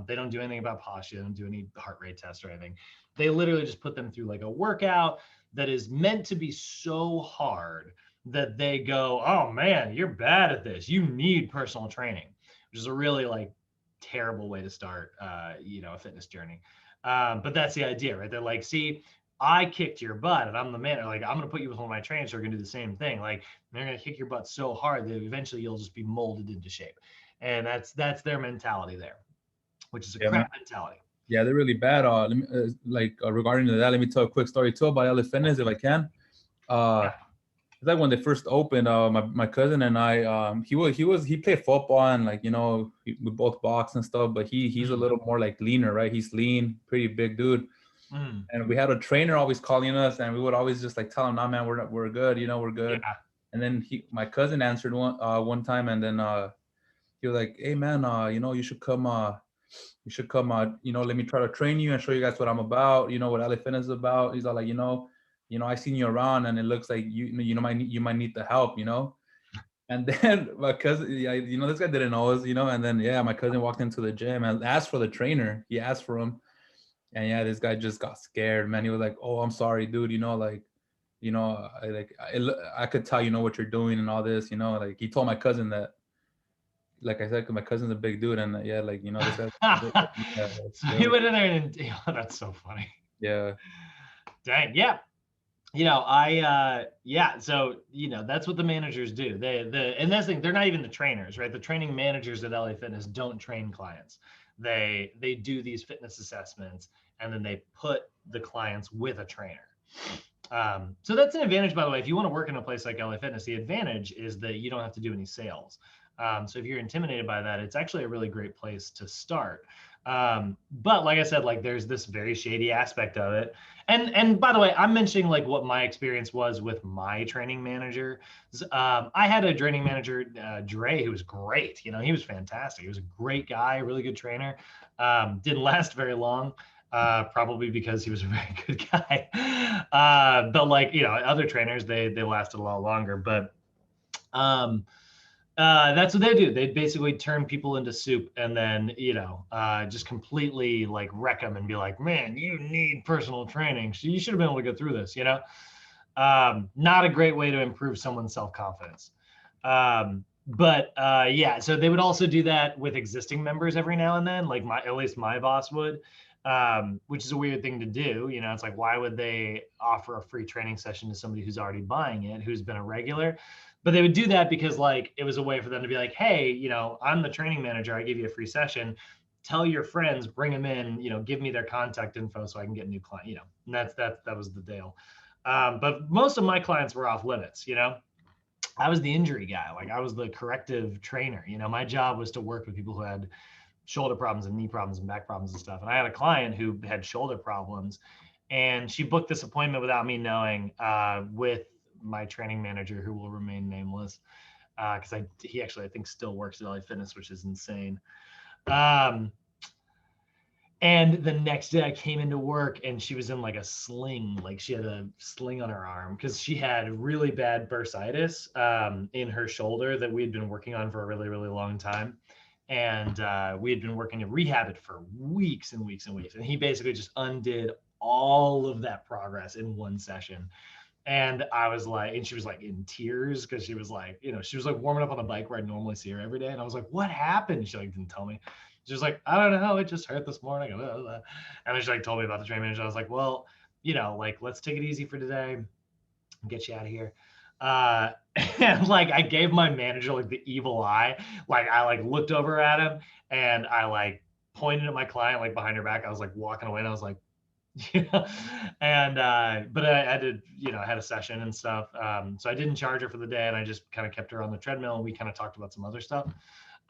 They don't do anything about posture. They don't do any heart rate tests or anything. They literally just put them through like a workout that is meant to be so hard that they go, oh man, you're bad at this. You need personal training, which is a really like terrible way to start, a fitness journey. But that's the idea, right? They're like, see, I kicked your butt and I'm the man. Like, I'm going to put you with one of my trainers who are going to do the same thing. Like, they're going to kick your butt so hard that eventually you'll just be molded into shape. And that's their mentality there, which is a crap mentality. Yeah, they're really bad. Regarding to that, let me tell a quick story too about LA Fitness, if I can. it's like when they first opened, my cousin and I, he played football and like, you know, we both box and stuff, but he's a little more like leaner, right? He's lean, pretty big dude. Mm. And we had a trainer always calling us, and we would always just like tell him, "Nah, man, we're good, you know, we're good." Yeah. And then my cousin answered one time, and then he was like, "Hey, man, you know, you should come, you know, let me try to train you and show you guys what I'm about, you know, what LA Fitness is about." He's all like, you know, I seen you around, and it looks like you might need the help, you know. And then my cousin, yeah, you know, this guy didn't know us, you know, and then yeah, my cousin walked into the gym and asked for the trainer. He asked for him. And yeah, this guy just got scared, man. He was like, "Oh, I'm sorry, dude. You know, like, you know, I could tell you know what you're doing and all this. You know, like he told my cousin that, like I said, 'cause my cousin's a big dude, and yeah, like you know, this guy. Yeah, So he went in there and that's so funny. yeah. Dang, yeah. You know, yeah, so you know, that's what the managers do. And that's the thing, they're not even the trainers, right? The training managers at LA Fitness don't train clients. They do these fitness assessments and then they put the clients with a trainer. So that's an advantage, by the way. If you want to work in a place like LA Fitness, the advantage is that you don't have to do any sales. So if you're intimidated by that, it's actually a really great place to start. But like I said, like there's this very shady aspect of it. And by the way, I'm mentioning like what my experience was with my training manager. I had a training manager, Dre, who was great. You know, he was fantastic. He was a great guy, really good trainer. Didn't last very long. Probably because he was a very good guy. But like, you know, other trainers, they lasted a lot longer. But that's what they do. They basically turn people into soup and then, you know, just completely like wreck them and be like, man, you need personal training. So you should have been able to go through this, you know? Not a great way to improve someone's self-confidence. But yeah, so they would also do that with existing members every now and then, like at least my boss would, which is a weird thing to do. You know, it's like, why would they offer a free training session to somebody who's already buying it, who's been a regular? But they would do that because like, it was a way for them to be like, hey, you know, I'm the training manager. I give you a free session. Tell your friends, bring them in, you know, give me their contact info so I can get a new client, you know, and that was the deal. But most of my clients were off limits, you know. I was the injury guy. Like I was the corrective trainer. You know, my job was to work with people who had shoulder problems and knee problems and back problems and stuff. And I had a client who had shoulder problems, and she booked this appointment without me knowing, with my training manager, who will remain nameless, because he actually I think still works at LA Fitness, which is insane. And the next day I came into work and she was in like a sling, like she had a sling on her arm because she had really bad bursitis in her shoulder that we had been working on for a really, really long time. And we had been working to rehab it for weeks and weeks and weeks. And he basically just undid all of that progress in one session. And I was like, and she was like in tears because she was like, you know, she was like warming up on the bike where I normally see her every day. And I was like, what happened? She like didn't tell me. She was like, I don't know, it just hurt this morning. And then she like told me about the training manager. I was like, well, you know, like let's take it easy for today, get you out of here. And like I gave my manager like the evil eye. Like I like looked over at him and I like pointed at my client like behind her back. I was like walking away and I was like, you know, and but I did, you know, I had a session and stuff. So I didn't charge her for the day and I just kind of kept her on the treadmill and we kind of talked about some other stuff.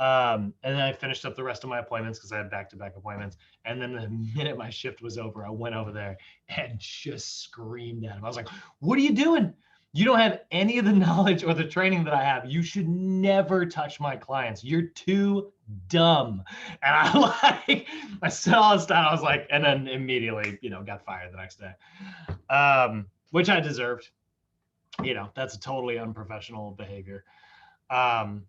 And then I finished up the rest of my appointments because I had back-to-back appointments. And then the minute my shift was over, I went over there and just screamed at him. I was like, what are you doing? You don't have any of the knowledge or the training that I have. You should never touch my clients. You're too dumb. And I said all this stuff. I was like, and then immediately, you know, got fired the next day, which I deserved. You know, that's a totally unprofessional behavior. 100%.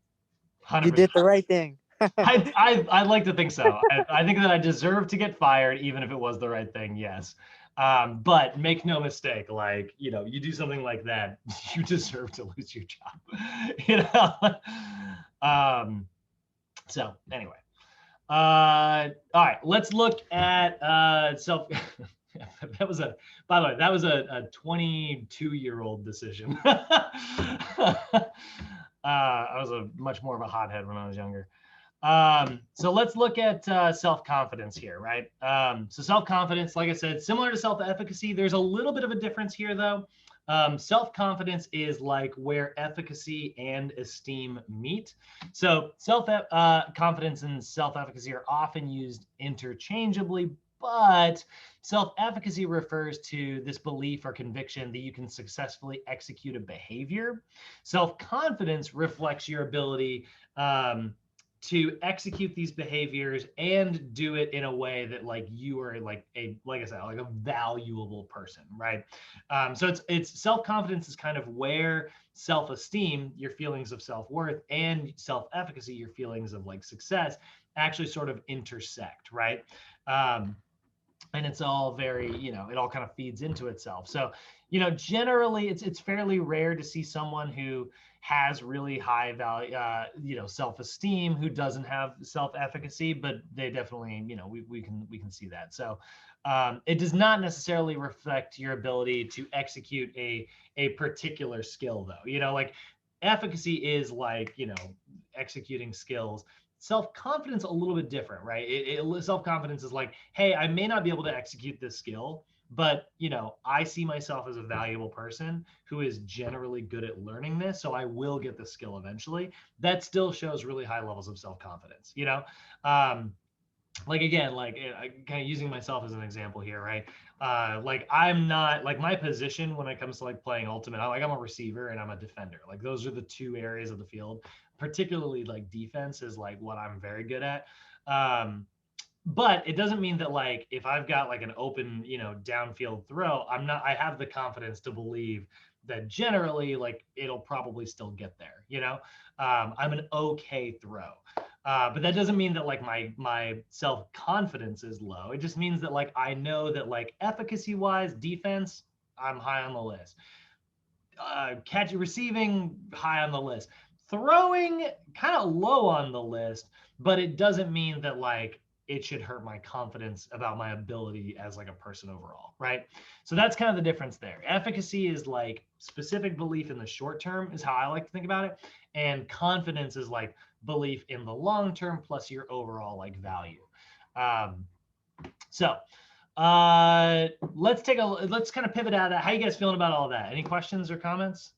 You did the right thing. I'd like to think so. I think that I deserve to get fired, even if it was the right thing. Yes. But make no mistake, like, you know, you do something like that, you deserve to lose your job, you know? So anyway, all right, let's look at self. That was by the way, that was a 22-year-old decision. I was a much more of a hothead when I was younger. So let's look at self-confidence here, right? So self-confidence, like I said, similar to self-efficacy. There's a little bit of a difference here, though. Self-confidence is like where efficacy and esteem meet. So confidence and self-efficacy are often used interchangeably, but self-efficacy refers to this belief or conviction that you can successfully execute a behavior. Self-confidence reflects your ability to execute these behaviors and do it in a way that like you are like I said, like a valuable person, right? So it's self-confidence is kind of where self-esteem, your feelings of self-worth, and self-efficacy, your feelings of like success, actually sort of intersect, right? And it's all very, it all kind of feeds into itself. So, generally it's fairly rare to see someone who has really high value, self-esteem, who doesn't have self-efficacy, but they definitely, we can see that. So it does not necessarily reflect your ability to execute a particular skill though, like efficacy is like, executing skills. Self-confidence a little bit different, right? Self-confidence is like, hey, I may not be able to execute this skill, but I see myself as a valuable person who is generally good at learning this, so I will get the skill eventually. That still shows really high levels of self-confidence. Like again, like kind of using myself as an example here, right? Like I'm not like my position when it comes to like playing ultimate. I'm a receiver and I'm a defender. Like those are the two areas of the field. Particularly like defense is like what I'm very good at. But it doesn't mean that like if I've got like an open, downfield throw, I have the confidence to believe that generally like it'll probably still get there. I'm an okay throw. But that doesn't mean that like my self-confidence is low. It just means that like I know that like efficacy wise, defense, I'm high on the list. Receiving, high on the list. Throwing, kind of low on the list, but it doesn't mean that like it should hurt my confidence about my ability as like a person overall, right? So that's kind of the difference there. Efficacy is like specific belief in the short term is how I like to think about it. And confidence is like belief in the long term plus your overall like value. So let's kind of pivot out of that. How you guys feeling about all of that? Any questions or comments?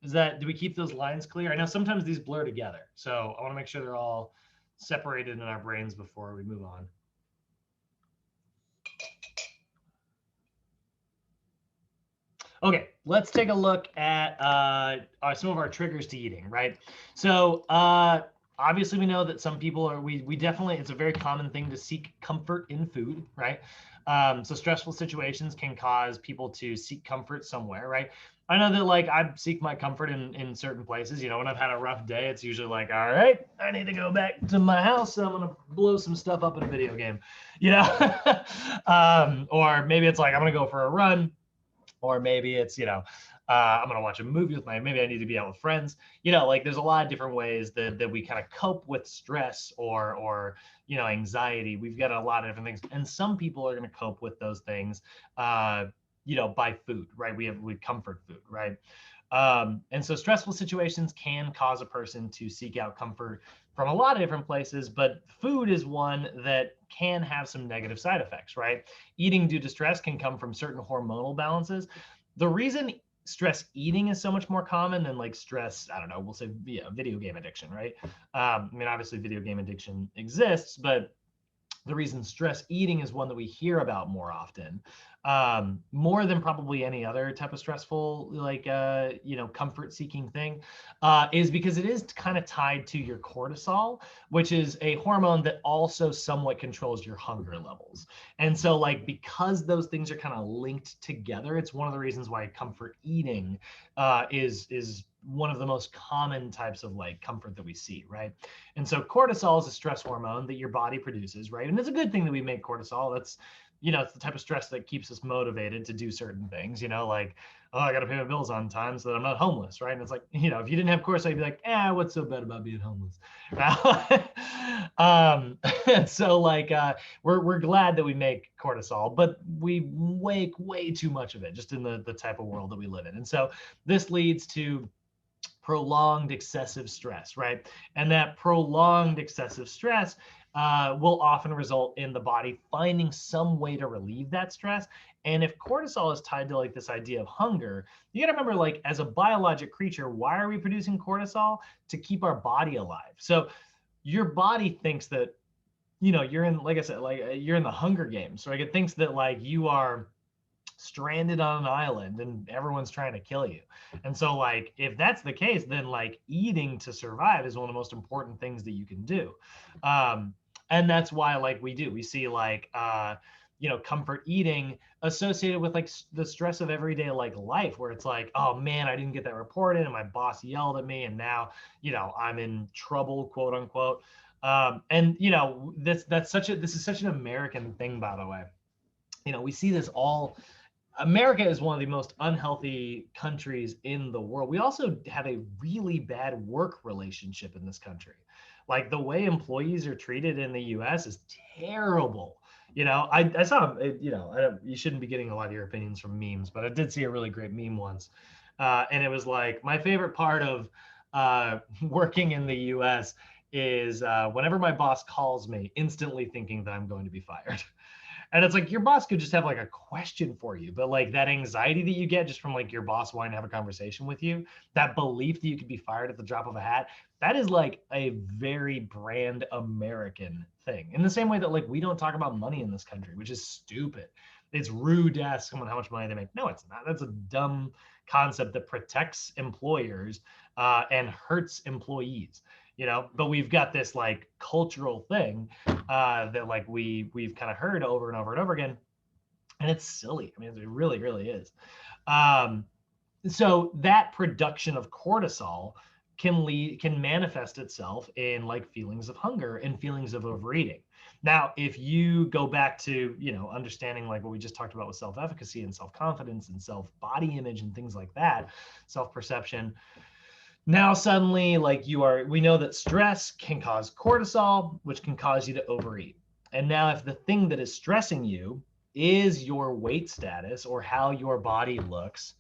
Do we keep those lines clear? I know sometimes these blur together, so I want to make sure they're all separated in our brains before we move on. Okay, let's take a look at some of our triggers to eating, right? So obviously we know that some people we definitely, it's a very common thing to seek comfort in food, right? So stressful situations can cause people to seek comfort somewhere, right? I know that like I seek my comfort in certain places. When I've had a rough day, it's usually like, all right, I need to go back to my house and I'm gonna blow some stuff up in a video game, or maybe it's like I'm gonna go for a run, or maybe it's I'm gonna watch a movie with maybe I need to be out with friends. Like there's a lot of different ways that we kind of cope with stress or anxiety. We've got a lot of different things, and some people are gonna cope with those things by food, right? We have comfort food, right? And so stressful situations can cause a person to seek out comfort from a lot of different places, but food is one that can have some negative side effects, right? Eating due to stress can come from certain hormonal balances. The reason stress eating is so much more common than like stress, I don't know, we'll say video game addiction, right? Obviously video game addiction exists, but the reason stress eating is one that we hear about more often, more than probably any other type of stressful, like, comfort seeking thing, is because it is kind of tied to your cortisol, which is a hormone that also somewhat controls your hunger levels. And so like, because those things are kind of linked together, it's one of the reasons why comfort eating is one of the most common types of like comfort that we see, right? And so cortisol is a stress hormone that your body produces, right? And it's a good thing that we make cortisol. That's, it's the type of stress that keeps us motivated to do certain things, like, oh, I got to pay my bills on time so that I'm not homeless, right? And it's like, if you didn't have cortisol, you'd be like, what's so bad about being homeless? And so like, we're glad that we make cortisol, but we make way too much of it just in the type of world that we live in. And so this leads to prolonged excessive stress, right? And that prolonged excessive stress will often result in the body finding some way to relieve that stress. And if cortisol is tied to like this idea of hunger, you got to remember, like, as a biologic creature, why are we producing cortisol? To keep our body alive. So your body thinks that, you know, you're in, like I said, like you're in the Hunger Games, right? It thinks that like you are stranded on an island and everyone's trying to kill you. And so like if that's the case, then like eating to survive is one of the most important things that you can do. And that's why like we see like you know, comfort eating associated with like the stress of everyday like life, where it's like, oh man, I didn't get that report in and my boss yelled at me and now, you know, I'm in trouble, quote unquote. And you know, this is such an American thing, by the way. You know, we see this all. America is one of the most unhealthy countries in the world. We also have a really bad work relationship in this country. Like the way employees are treated in the US is terrible. You know, I saw, you know, you shouldn't be getting a lot of your opinions from memes, but I did see a really great meme once. And it was like, my favorite part of working in the US is whenever my boss calls me, instantly thinking that I'm going to be fired. And it's like your boss could just have like a question for you, but like that anxiety that you get just from like your boss wanting to have a conversation with you, that belief that you could be fired at the drop of a hat, that is like a very brand American thing. In the same way that like we don't talk about money in this country, which is stupid. It's rude to ask someone how much money they make. No, it's not. That's a dumb concept that protects employers and hurts employees. You know, but we've got this like cultural thing that like we've kind of heard over and over and over again, and it's silly. I mean, it really, really is. So that production of cortisol can manifest itself in like feelings of hunger and feelings of overeating. Now, if you go back to, you know, understanding like what we just talked about with self-efficacy and self-confidence and self-body image and things like that, self-perception, now suddenly like we know that stress can cause cortisol, which can cause you to overeat. And now if the thing that is stressing you is your weight status or how your body looks,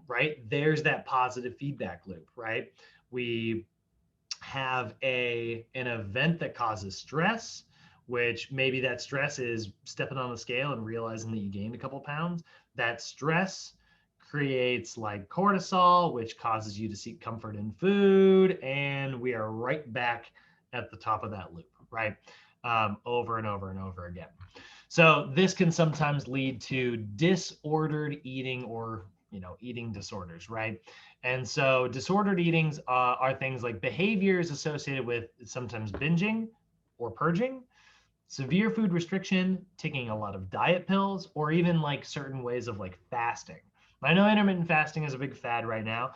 right? There's that positive feedback loop, right? We have an event that causes stress, which maybe that stress is stepping on the scale and realizing that you gained a couple pounds. That stress creates like cortisol, which causes you to seek comfort in food. And we are right back at the top of that loop, right? Over and over and over again. So this can sometimes lead to disordered eating or, you know, eating disorders, right? And so disordered eatings are things like behaviors associated with sometimes binging or purging, severe food restriction, taking a lot of diet pills, or even like certain ways of like fasting. I know intermittent fasting is a big fad right now.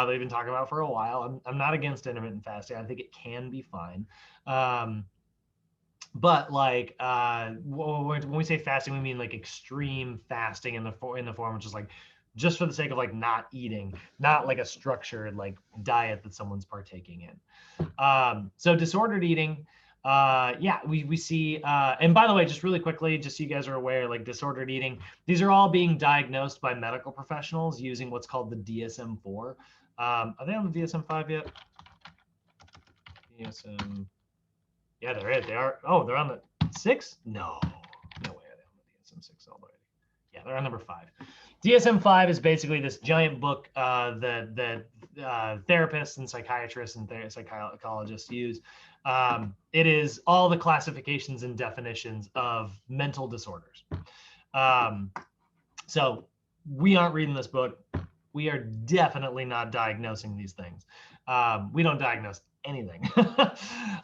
They've been talking about for a while. I'm not against intermittent fasting. I think it can be fine. But like when we say fasting, we mean like extreme fasting in the form of just like just for the sake of like not eating, not like a structured like diet that someone's partaking in. So disordered eating. Yeah, we see, and by the way, just really quickly, just so you guys are aware, like disordered eating, these are all being diagnosed by medical professionals using what's called the DSM-4. Are they on the DSM-5 yet? DSM, yeah, they are. Oh, they're on the 6? No way are they on the DSM-6 already. Yeah, they're on number 5. DSM-5 is basically this giant book that therapists and psychiatrists and psychologists use. It is all the classifications and definitions of mental disorders. So we aren't reading this book. We are definitely not diagnosing these things. We don't diagnose anything.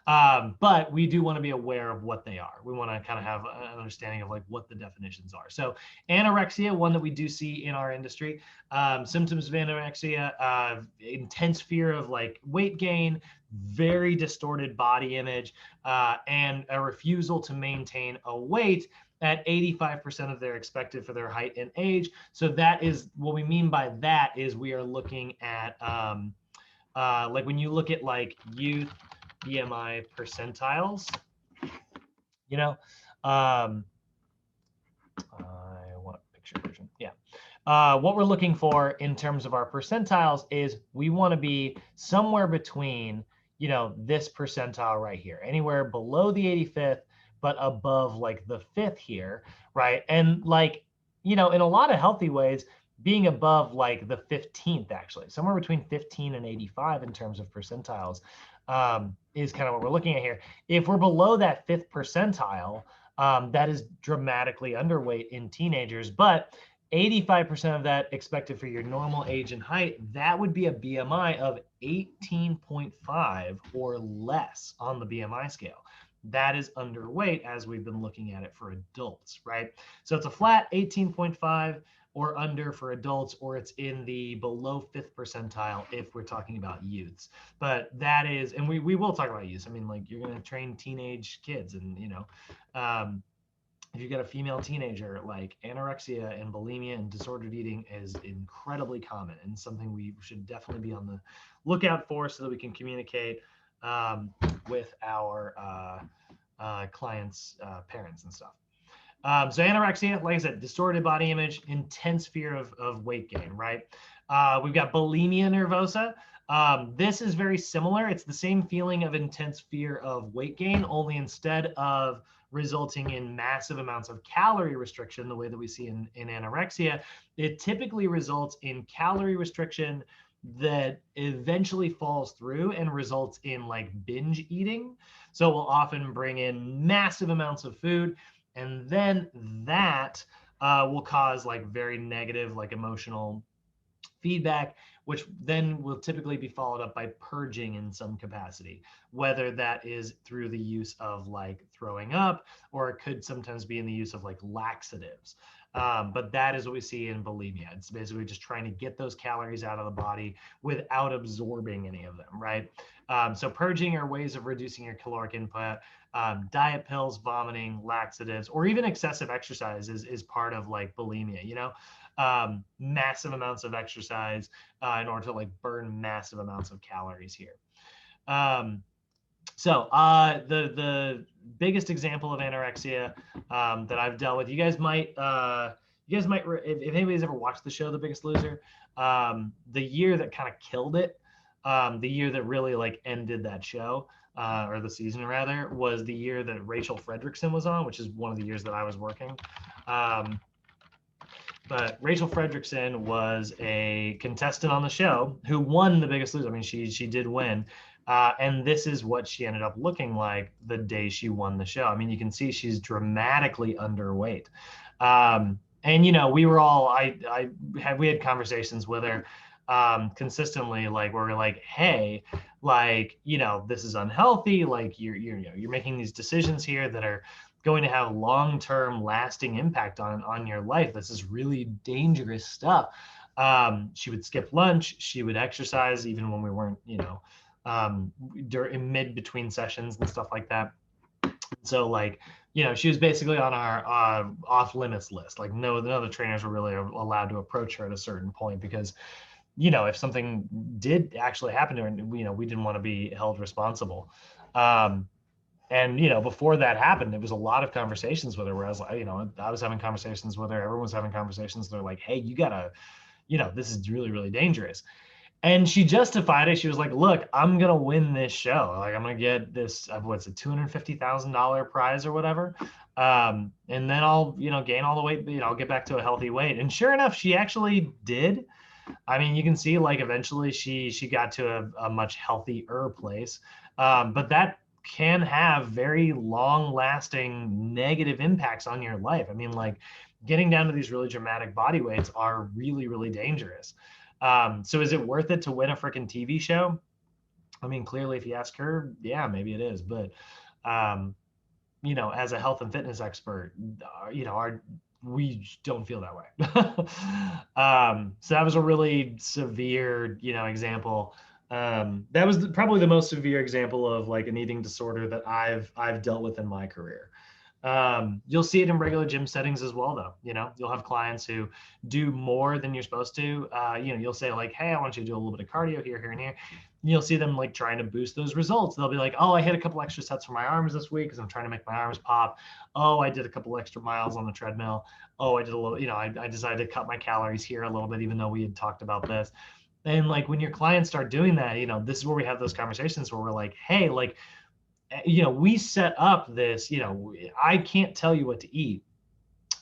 But we do want to be aware of what they are. We want to kind of have an understanding of like what the definitions are. So anorexia, one that we do see in our industry, symptoms of anorexia, intense fear of like weight gain, very distorted body image, and a refusal to maintain a weight at 85% of their expected for their height and age. So that is what we mean by that is we are looking at like when you look at like youth BMI percentiles, you know, I want a picture version. Yeah. What we're looking for in terms of our percentiles is we want to be somewhere between, this percentile right here, anywhere below the 85th, but above like the 5th here, right? And like, in a lot of healthy ways, being above like the 15th, actually, somewhere between 15 and 85 in terms of percentiles, is kind of what we're looking at here. If we're below that 5th percentile, that is dramatically underweight in teenagers, but 85% of that expected for your normal age and height, that would be a BMI of 18.5 or less on the BMI scale. That is underweight as we've been looking at it for adults, right? So it's a flat 18.5 or under for adults, or it's in the below 5th percentile if we're talking about youths. But that is, and we will talk about youths. I mean, like, you're going to train teenage kids, and if you get a female teenager, like, anorexia and bulimia and disordered eating is incredibly common and something we should definitely be on the lookout for so that we can communicate with our clients' parents and stuff. So anorexia, like I said, distorted body image, intense fear of weight gain, right? We've got bulimia nervosa. This is very similar. It's the same feeling of intense fear of weight gain, only instead of resulting in massive amounts of calorie restriction, the way that we see in anorexia, it typically results in calorie restriction that eventually falls through and results in like binge eating. So we'll often bring in massive amounts of food, and then that will cause like very negative, like, emotional feedback, which then will typically be followed up by purging in some capacity, whether that is through the use of like throwing up, or it could sometimes be in the use of like laxatives. But that is what we see in bulimia. It's basically just trying to get those calories out of the body without absorbing any of them, right? So purging are ways of reducing your caloric input. Diet pills, vomiting, laxatives, or even excessive exercise is part of like bulimia, massive amounts of exercise in order to like burn massive amounts of calories here. So the biggest example of anorexia that I've dealt with, you guys might, if anybody's ever watched the show The Biggest Loser, the year that kind of killed it, the year that really like ended that show, or the season rather, was the year that Rachel Fredrickson was on, which is one of the years that I was working. But Rachel Fredrickson was a contestant on the show who won The Biggest Loser. I mean, she did win. And this is what she ended up looking like the day she won the show. I mean, you can see she's dramatically underweight. And, we were all, we had conversations with her consistently, like, where we're like, hey, like, this is unhealthy. Like, you're making these decisions here that are going to have long-term lasting impact on your life. This is really dangerous stuff. She would skip lunch. She would exercise even when we weren't, during between sessions and stuff like that. So like, she was basically on our off limits list. Like, none of the trainers were really allowed to approach her at a certain point, because if something did actually happen to her, we didn't want to be held responsible. And, before that happened, it was a lot of conversations with her where I was like, I was having conversations with her. Everyone was having conversations. They're like, hey, you gotta, this is really, really dangerous. And she justified it. She was like, look, I'm going to win this show. Like, I'm going to get this, what's it, $250,000 prize or whatever. And then I'll, gain all the weight, I'll get back to a healthy weight. And sure enough, she actually did. I mean, you can see like eventually she got to a much healthier place. But that can have very long lasting negative impacts on your life. I mean, like, getting down to these really dramatic body weights are really, really dangerous. So is it worth it to win a freaking TV show? I mean, clearly, if you ask her, yeah, maybe it is. But, as a health and fitness expert, we don't feel that way. So that was a really severe, example. That was probably the most severe example of like an eating disorder that I've dealt with in my career. You'll see it in regular gym settings as well, though. You'll have clients who do more than you're supposed to. You'll say like, hey, I want you to do a little bit of cardio here, here, and here. And you'll see them like trying to boost those results. They'll be like, oh, I hit a couple extra sets for my arms this week because I'm trying to make my arms pop. Oh, I did a couple extra miles on the treadmill. Oh, I did a little, I decided to cut my calories here a little bit, even though we had talked about this. And like when your clients start doing that, you know, this is where we have those conversations where we're like, hey, like, you know, we set up this, you know, I can't tell you what to eat,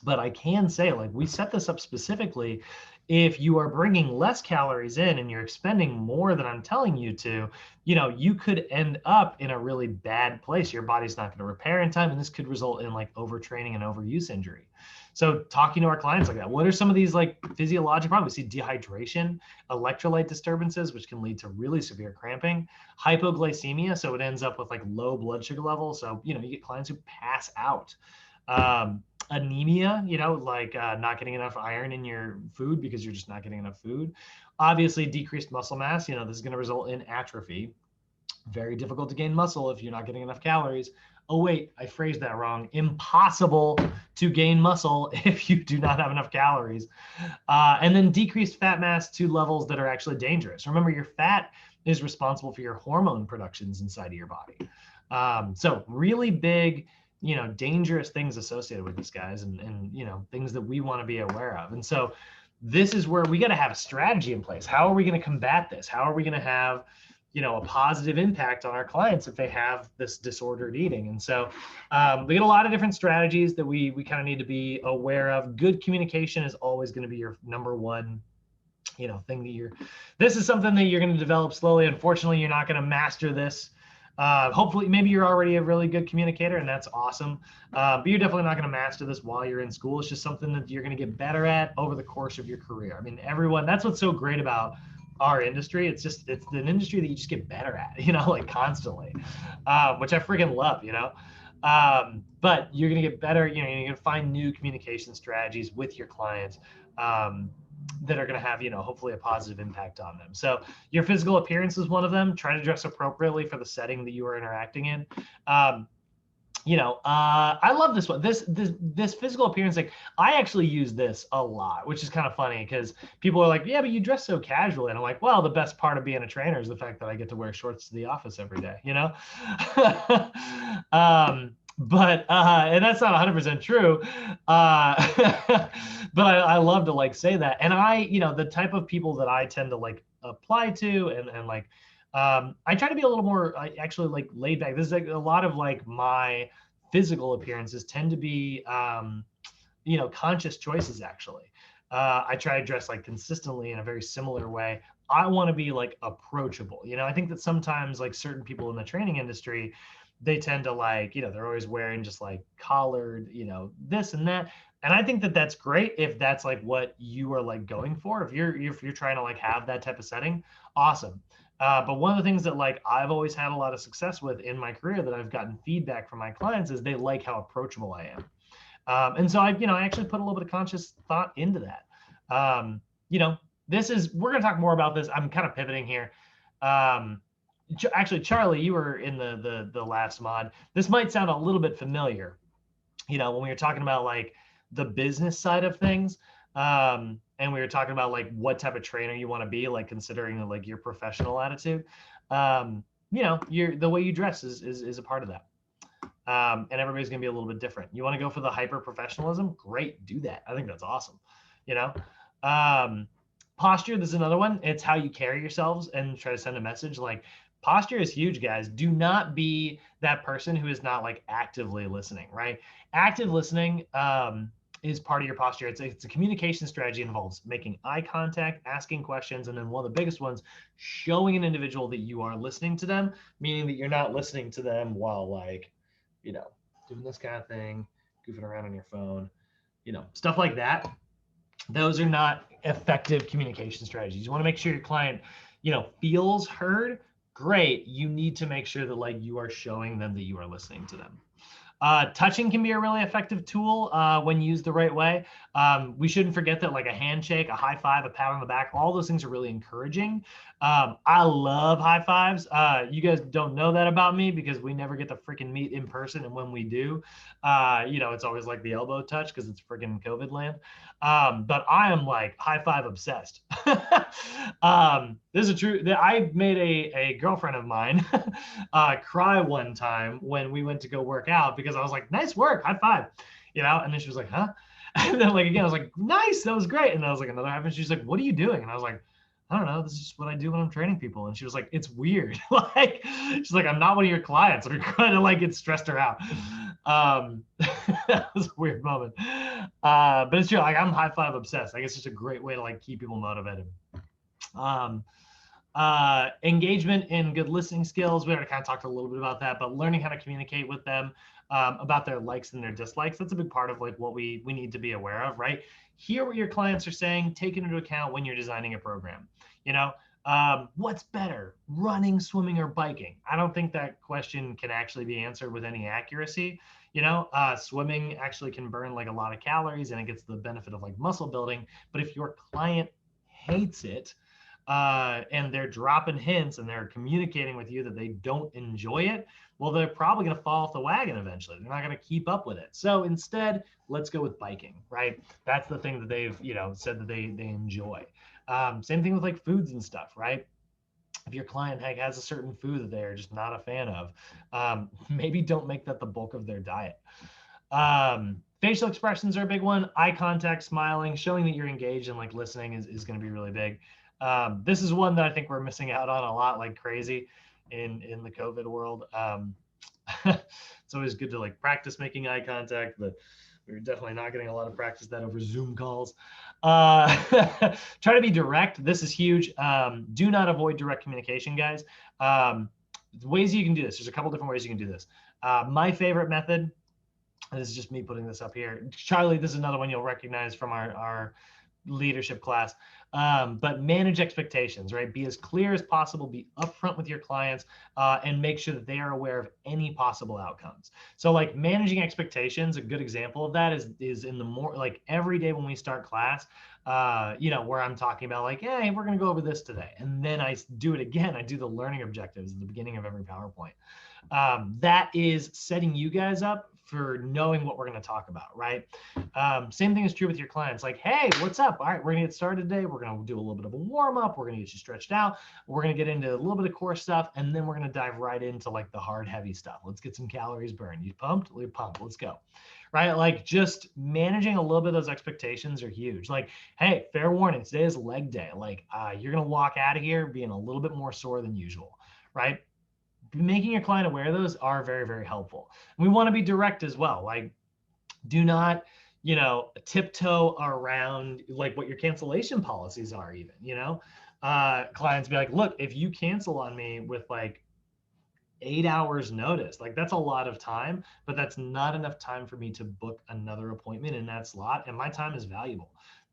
but I can say, like, we set this up specifically. If you are bringing less calories in and you're expending more than I'm telling you to, you know, you could end up in a really bad place. Your body's not going to repair in time, and this could result in like overtraining and overuse injury. So talking to our clients like that, what are some of these like physiological problems? We see dehydration, electrolyte disturbances, which can lead to really severe cramping, hypoglycemia. So it ends up with like low blood sugar levels. So, you know, you get clients who pass out. Anemia, you know, like not getting enough iron in your food because you're just not getting enough food. Obviously, decreased muscle mass, you know, this is going to result in atrophy. Very difficult to gain muscle if you're not getting enough calories. Oh, wait, I phrased that wrong. Impossible to gain muscle if you do not have enough calories. And then decreased fat mass to levels that are actually dangerous. Remember, your fat is responsible for your hormone productions inside of your body. So really big, you know, dangerous things associated with these guys, and you know, things that we want to be aware of. And so this is where we got to have a strategy in place. How are we going to combat this? How are we going to have, you know, a positive impact on our clients if they have this disordered eating? And so we get a lot of different strategies that we kind of need to be aware of. Good communication is always going to be your number one, you know, thing that this is something that you're going to develop slowly. Unfortunately, you're not going to master this. Hopefully, maybe you're already a really good communicator, and that's awesome. But you're definitely not going to master this while you're in school. It's just something that you're going to get better at over the course of your career. I mean, everyone, that's what's so great about our industry. It's an industry that you just get better at, you know, like constantly, which I freaking love, you know. But you're going to get better, you know, you're going to find new communication strategies with your clients. That are going to have, you know, hopefully a positive impact on them. So your physical appearance is one of them. Try to dress appropriately for the setting that you are interacting in. You know, I love this one. This physical appearance, like I actually use this a lot, which is kind of funny because people are like, yeah, but you dress so casually. And I'm like, well, the best part of being a trainer is the fact that I get to wear shorts to the office every day, you know? But and that's not 100% true. But I love to like say that. And I, you know, the type of people that I tend to like apply to and like, I try to be a little more actually like laid back. This is like a lot of like my physical appearances tend to be, you know, conscious choices actually. I try to dress like consistently in a very similar way. I want to be like approachable. You know, I think that sometimes like certain people in the training industry, they tend to like, you know, they're always wearing just like collared, you know, this and that. And I think that that's great if that's like what you are like going for. If you're trying to like have that type of setting, awesome. But one of the things that like I've always had a lot of success with in my career that I've gotten feedback from my clients is they like how approachable I am. And so you know, I actually put a little bit of conscious thought into that. You know, we're going to talk more about this. I'm kind of pivoting here. Actually, Charlie, you were in the last mod. This might sound a little bit familiar, you know, when we were talking about like the business side of things. And we were talking about like what type of trainer you want to be, like considering like your professional attitude. You know, the way you dress is a part of that. And everybody's gonna be a little bit different. You want to go for the hyper professionalism? Great, do that. I think that's awesome. You know, posture. This is another one. It's how you carry yourselves and try to send a message. Like posture is huge, guys. Do not be that person who is not like actively listening. Right? Active listening. Is part of your posture. It's a communication strategy. Involves making eye contact, asking questions, and then one of the biggest ones, showing an individual that you are listening to them, meaning that you're not listening to them while like, you know, doing this kind of thing, goofing around on your phone, you know, stuff like that. Those are not effective communication strategies. You want to make sure your client, you know, feels heard. Great. You need to make sure that like you are showing them that you are listening to them. Touching can be a really effective tool when used the right way. We shouldn't forget that like a handshake, a high five, a pat on the back, all those things are really encouraging. I love high fives. You guys don't know that about me because we never get to freaking meet in person. And when we do, you know, it's always like the elbow touch because it's freaking COVID land. But I am like high five obsessed. This is true. I made a girlfriend of mine cry one time when we went to go work out because I was like, nice work, high five, you know? And then she was like, huh? And then like, again, I was like, nice, that was great. And I was like, another half, and she's like, what are you doing? And I was like, I don't know, this is just what I do when I'm training people. And she was like, it's weird. Like, she's like, I'm not one of your clients. I'm kind of like, it stressed her out. That was a weird moment. But it's true, like I'm high five obsessed. I guess it's just a great way to like keep people motivated. Engagement and good listening skills. We already kind of talked a little bit about that, but learning how to communicate with them about their likes and their dislikes. That's a big part of like what we need to be aware of, right? Hear what your clients are saying, take it into account when you're designing a program. You know, what's better, running, swimming, or biking? I don't think that question can actually be answered with any accuracy. You know, swimming actually can burn like a lot of calories and it gets the benefit of like muscle building. But if your client hates it, and they're dropping hints and they're communicating with you that they don't enjoy it, well, they're probably going to fall off the wagon eventually. They're not going to keep up with it. So instead, let's go with biking, right? That's the thing that they've, you know, said that they enjoy. Same thing with like foods and stuff, right? If your client has a certain food that they're just not a fan of, maybe don't make that the bulk of their diet. Facial expressions are a big one. Eye contact, smiling, showing that you're engaged and like listening is going to be really big. This is one that I think we're missing out on a lot like crazy in the COVID world. It's always good to like practice making eye contact, but we're definitely not getting a lot of practice that over Zoom calls. Try to be direct. This is huge. Do not avoid direct communication, guys. Ways you can do this. There's a couple different ways you can do this. My favorite method, this is just me putting this up here. Charlie, this is another one you'll recognize from our leadership class. But manage expectations, right? Be as clear as possible, be upfront with your clients, and make sure that they are aware of any possible outcomes. So like managing expectations, a good example of that is in the more like every day when we start class, you know, where I'm talking about like, hey, we're going to go over this today. And then I do it again. I do the learning objectives at the beginning of every PowerPoint. That is setting you guys up for knowing what we're going to talk about, right? Same thing is true with your clients. Like, hey, what's up? All right, we're going to get started today. We're going to do a little bit of a warm up. We're going to get you stretched out. We're going to get into a little bit of core stuff, and then we're going to dive right into like the hard, heavy stuff. Let's get some calories burned. You pumped? We're pumped. Let's go. Right? Like just managing a little bit of those expectations are huge. Like, hey, fair warning, today is leg day. Like, you're going to walk out of here being a little bit more sore than usual, right? Making your client aware of those are very, very helpful. And we want to be direct as well. Like, do not, you know, tiptoe around like what your cancellation policies are even, you know, clients be like, look, if you cancel on me with like 8 hours notice, like that's a lot of time, but that's not enough time for me to book another appointment in that slot. And my time is valuable.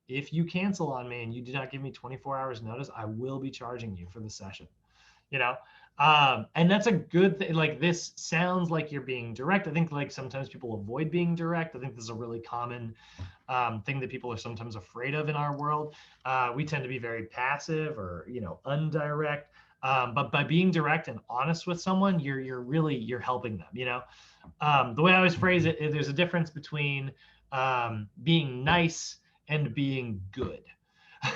If you cancel on me and you do not give me 24 hours notice, I will be charging you for the session, you know? And that's a good thing. Like this sounds like you're being direct. I think like sometimes people avoid being direct. I think this is a really common thing that people are sometimes afraid of in our world. We tend to be very passive or, you know, undirect. But by being direct and honest with someone, you're helping them, you know? The way I always phrase it, there's a difference between being nice and being good.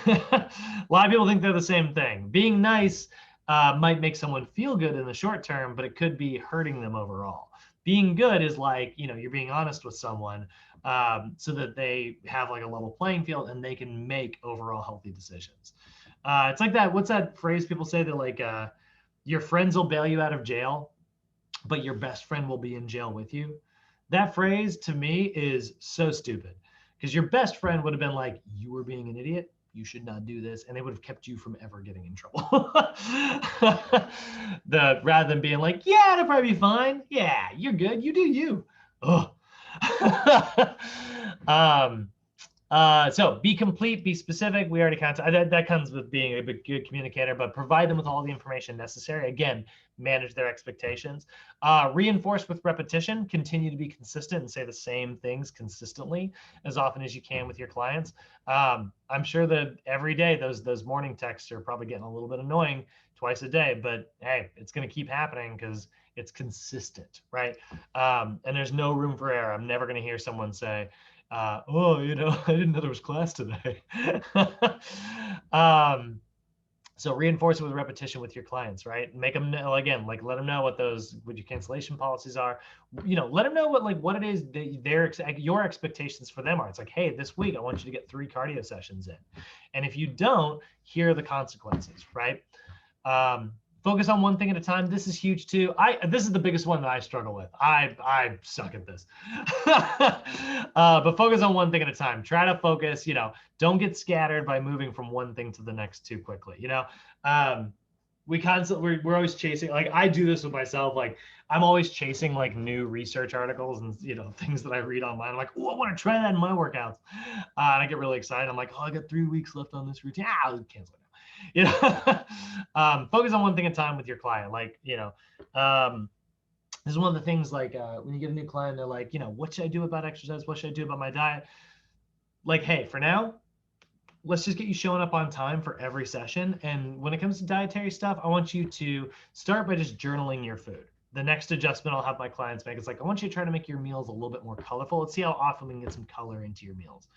A lot of people think they're the same thing. Being nice might make someone feel good in the short term, but it could be hurting them overall. Being good is like, you know, you're being honest with someone so that they have like a level playing field and they can make overall healthy decisions. It's like that. What's that phrase people say that like your friends will bail you out of jail, but your best friend will be in jail with you? That phrase to me is so stupid because your best friend would have been like, you were being an idiot. You should not do this. And they would have kept you from ever getting in trouble. Rather than being like, yeah, it'll probably be fine. Yeah, you're good. You do you. Oh. So be complete, be specific. We already kind of, that comes with being a good communicator, but provide them with all the information necessary. Again, manage their expectations. Reinforce with repetition. Continue to be consistent and say the same things consistently as often as you can with your clients. I'm sure that every day those morning texts are probably getting a little bit annoying twice a day, but hey, it's going to keep happening because it's consistent, right? And there's no room for error. I'm never going to hear someone say, oh, you know, I didn't know there was class today. So reinforce it with repetition with your clients, right? Make them know, again, like let them know what your cancellation policies are. Let them know what it is that your expectations for them are. It's like, hey, this week I want you to get 3 cardio sessions in, and if you don't, here are the consequences, right? Focus on one thing at a time. This is huge too. This is the biggest one that I struggle with. I suck at this. But focus on one thing at a time. Try to focus, don't get scattered by moving from one thing to the next too quickly. We're always chasing, like I do this with myself. Like I'm always chasing like new research articles and, things that I read online. I'm like, oh, I want to try that in my workouts. And I get really excited. I'm like, oh, I got 3 weeks left on this routine. I'll cancel it. Focus on one thing at a time with your client. Like, this is one of the things, like when you get a new client, they're like, what should I do about exercise? What should I do about my diet? Like, hey, for now, let's just get you showing up on time for every session. And when it comes to dietary stuff, I want you to start by just journaling your food. The next adjustment I'll have my clients make is like, I want you to try to make your meals a little bit more colorful. Let's see how often we can get some color into your meals,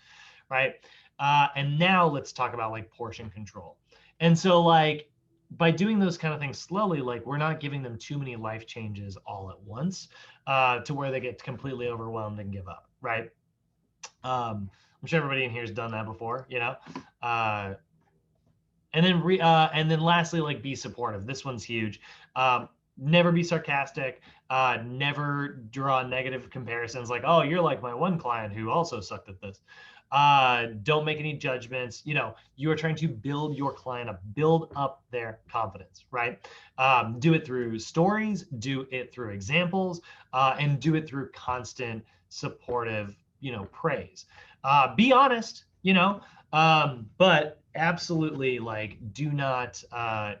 right? And now let's talk about like portion control. And so like by doing those kind of things slowly, like we're not giving them too many life changes all at once to where they get completely overwhelmed and give up, right? I'm sure everybody in here has done that before, and then lastly, like be supportive. This one's huge. Never be sarcastic. Never draw negative comparisons like, oh, you're like my one client who also sucked at this. Don't make any judgments. You are trying to build your client up, build up their confidence, right? Do it through stories, do it through examples, and do it through constant supportive, praise. Be honest, but absolutely, like, do not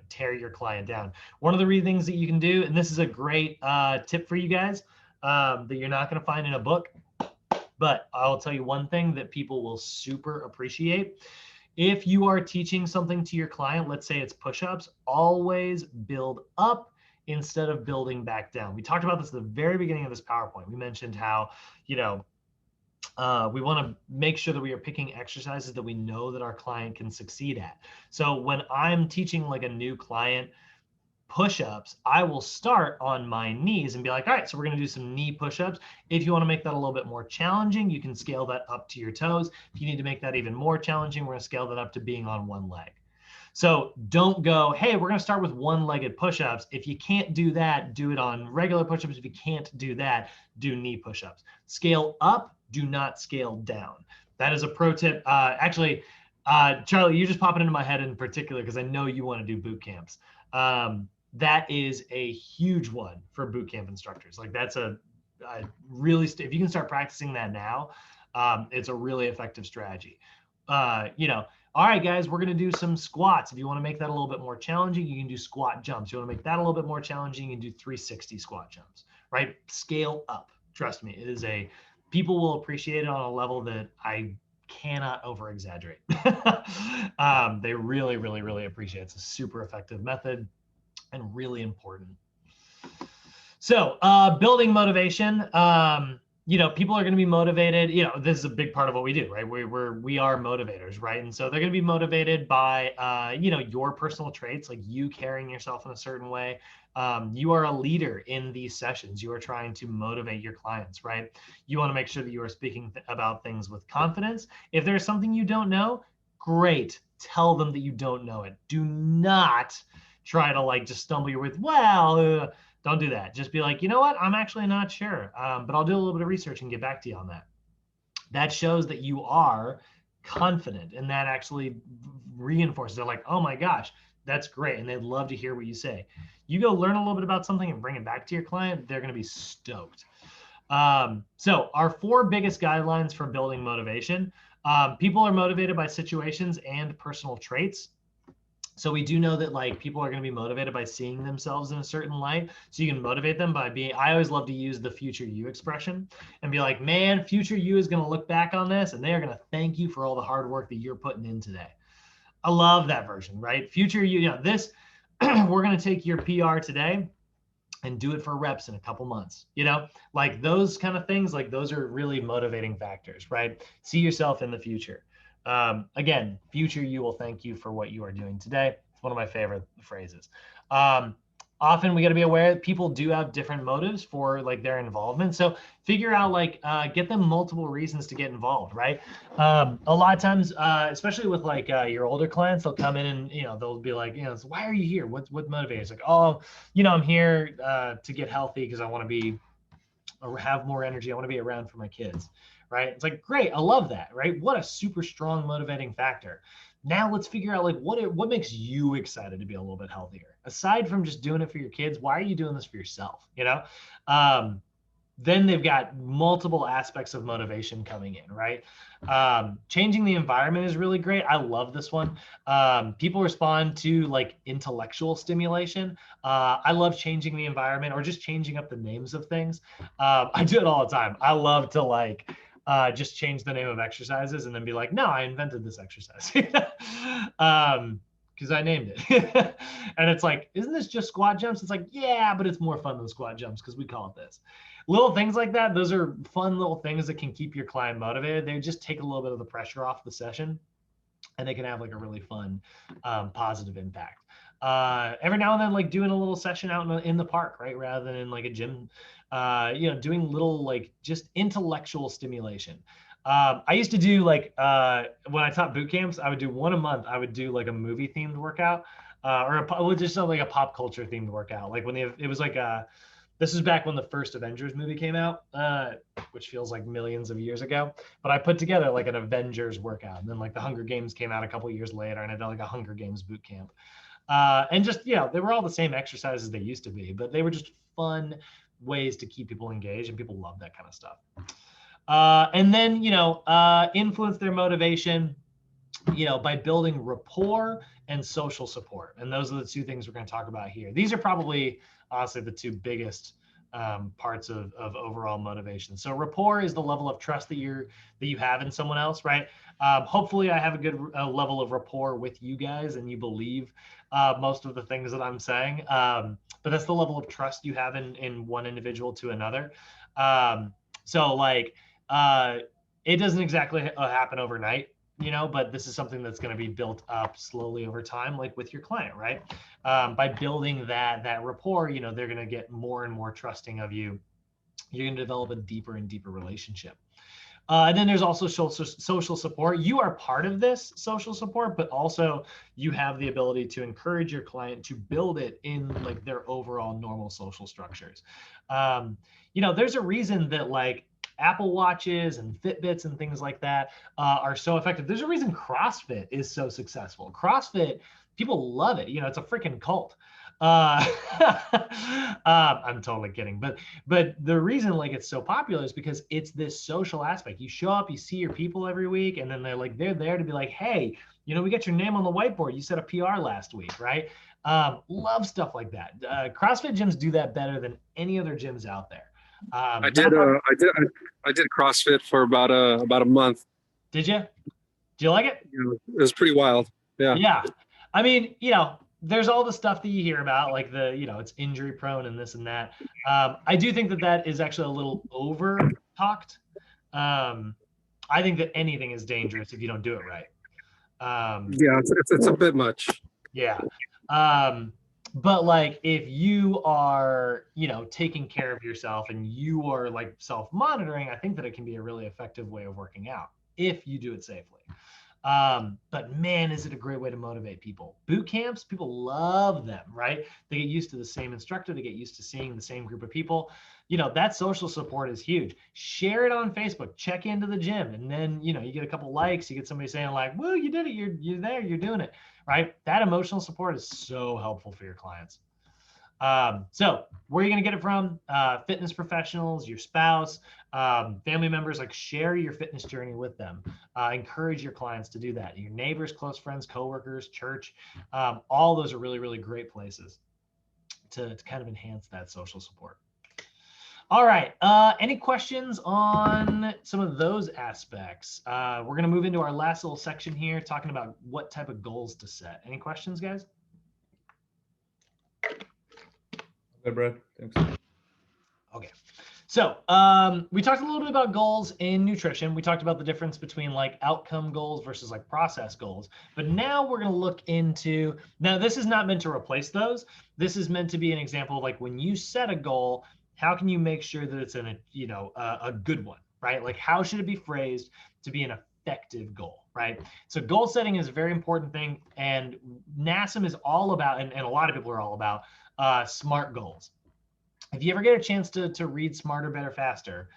tear your client down. One of the things that you can do, and this is a great tip for you guys that you're not going to find in a book, but I'll tell you one thing that people will super appreciate. If you are teaching something to your client, let's say it's push-ups, always build up instead of building back down. We talked about this at the very beginning of this PowerPoint. We mentioned how, we want to make sure that we are picking exercises that we know that our client can succeed at. So when I'm teaching like a new client push-ups, I will start on my knees and be like, all right, so we're going to do some knee push-ups. If you want to make that a little bit more challenging, you can scale that up to your toes. If you need to make that even more challenging, we're going to scale that up to being on one leg. So don't go, hey, we're going to start with one-legged push-ups. If you can't do that, do it on regular push-ups. If you can't do that, do knee push-ups. Scale up, do not scale down. That is a pro tip. Actually, Charlie, you just popping into my head in particular because I know you want to do boot camps. That is a huge one for boot camp instructors. Like that's a really, if you can start practicing that now, it's a really effective strategy. All right, guys, we're going to do some squats. If you want to make that a little bit more challenging, you can do squat jumps. You want to make that a little bit more challenging, you can do 360 squat jumps, right? Scale up. Trust me, people will appreciate it on a level that I cannot over exaggerate. They really, really, really appreciate it. It's a super effective method and really important. So building motivation, people are going to be motivated. This is a big part of what we do, right? We are motivators, right? And so they're going to be motivated by, your personal traits, like you carrying yourself in a certain way. You are a leader in these sessions. You are trying to motivate your clients, right? You want to make sure that you are speaking about things with confidence. If there's something you don't know, great. Tell them that you don't know it. Do not try to like just stumble your way with, don't do that. Just be like, you know what? I'm actually not sure, but I'll do a little bit of research and get back to you on that. That shows that you are confident, and that actually reinforces. They're like, oh my gosh, that's great. And they'd love to hear what you say. You go learn a little bit about something and bring it back to your client, they're going to be stoked. So our 4 biggest guidelines for building motivation. People are motivated by situations and personal traits. So we do know that like people are going to be motivated by seeing themselves in a certain light. So you can motivate them by I always love to use the future you expression and be like, man, future you is going to look back on this and they are going to thank you for all the hard work that you're putting in today. I love that version, right? Future you, we're going to take your PR today and do it for reps in a couple months, like those kind of things, like those are really motivating factors, right? See yourself in the future. Again, future you will thank you for what you are doing today. It's one of my favorite phrases. Often we got to be aware that people do have different motives for like their involvement. So figure out like get them multiple reasons to get involved, right? A lot of times, especially with like your older clients, they'll come in and they'll be like, so why are you here? What motivates? It's like, oh, I'm here to get healthy because I want to be or have more energy. I want to be around for my kids, right? It's like, great, I love that, right? What a super strong motivating factor. Now let's figure out like what makes you excited to be a little bit healthier. Aside from just doing it for your kids, why are you doing this for yourself? Then they've got multiple aspects of motivation coming in, right? Changing the environment is really great. I love this one. People respond to like intellectual stimulation. I love changing the environment or just changing up the names of things. I do it all the time. I love to like just change the name of exercises and then be like, no, I invented this exercise. Because I named it. And it's like, isn't this just squat jumps? It's like, yeah, but it's more fun than squat jumps because we call it this. Little things like that, those are fun little things that can keep your client motivated. They just take a little bit of the pressure off the session and they can have like a really fun, positive impact. Every now and then, like doing a little session out in the park, right? Rather than in like a gym, doing little like just intellectual stimulation. I used to do like, when I taught boot camps, I would do one a month. I would do like a movie themed workout or just like a pop culture themed workout. Like when it was like this is back when the first Avengers movie came out, which feels like millions of years ago. But I put together like an Avengers workout. And then like the Hunger Games came out a couple years later and I did like a Hunger Games boot camp. And just, they were all the same exercises they used to be, but they were just fun ways to keep people engaged and people love that kind of stuff. And then, influence their motivation, by building rapport and social support. And those are the two things we're going to talk about here. These are probably, honestly, the two biggest parts of overall motivation. So rapport is the level of trust that you have in someone else, right? Hopefully I have a good level of rapport with you guys and you believe most of the things that I'm saying. But that's the level of trust you have in one individual to another. So like, it doesn't exactly happen overnight, but this is something that's going to be built up slowly over time, like with your client, right? By building that rapport, they're going to get more and more trusting of you. You're going to develop a deeper and deeper relationship. And then there's also social support. You are part of this social support, but also you have the ability to encourage your client to build it in like their overall normal social structures. There's a reason that like Apple Watches and Fitbits and things like that are so effective. There's a reason CrossFit is so successful. CrossFit, people love it. It's a freaking cult. I'm totally kidding, but the reason like it's so popular is because it's this social aspect. You show up, you see your people every week, and then they're there to be like, hey, we got your name on the whiteboard. You set a PR last week, right? Love stuff like that. CrossFit gyms do that better than any other gyms out there. I did CrossFit for about a month. Did you? Do you like it? It was pretty wild. Yeah. Yeah. I mean, there's all the stuff that you hear about, like it's injury prone and this and that. I do think that is actually a little over talked. I think that anything is dangerous if you don't do it right. Yeah, it's a bit much. Yeah. But like if you are, taking care of yourself and you are like self-monitoring, I think that it can be a really effective way of working out if you do it safely. But man, is it a great way to motivate people. Boot camps, people love them, right? They get used to the same instructor. They get used to seeing the same group of people. That social support is huge. Share it on Facebook, check into the gym. And then, you get a couple likes, you get somebody saying like, woo, you did it. You're there, you're doing it, right? That emotional support is so helpful for your clients. So where are you going to get it from? Fitness professionals, your spouse, family members, like share your fitness journey with them. Encourage your clients to do that. Your neighbors, close friends, coworkers, church, all those are really, really great places to kind of enhance that social support. All right. Any questions on some of those aspects? We're going to move into our last little section here, talking about what type of goals to set. Any questions, guys? Hey, Brad. Thanks. Okay. So we talked a little bit about goals in nutrition. We talked about the difference between like outcome goals versus like process goals. But now we're going to look into, now this is not meant to replace those. This is meant to be an example of like when you set a goal, how can you make sure that it's a good one, right? Like how should it be phrased to be an effective goal, right? So goal setting is a very important thing. And NASM is all about, and a lot of people are all about SMART goals. If you ever get a chance to read Smarter, Better, Faster,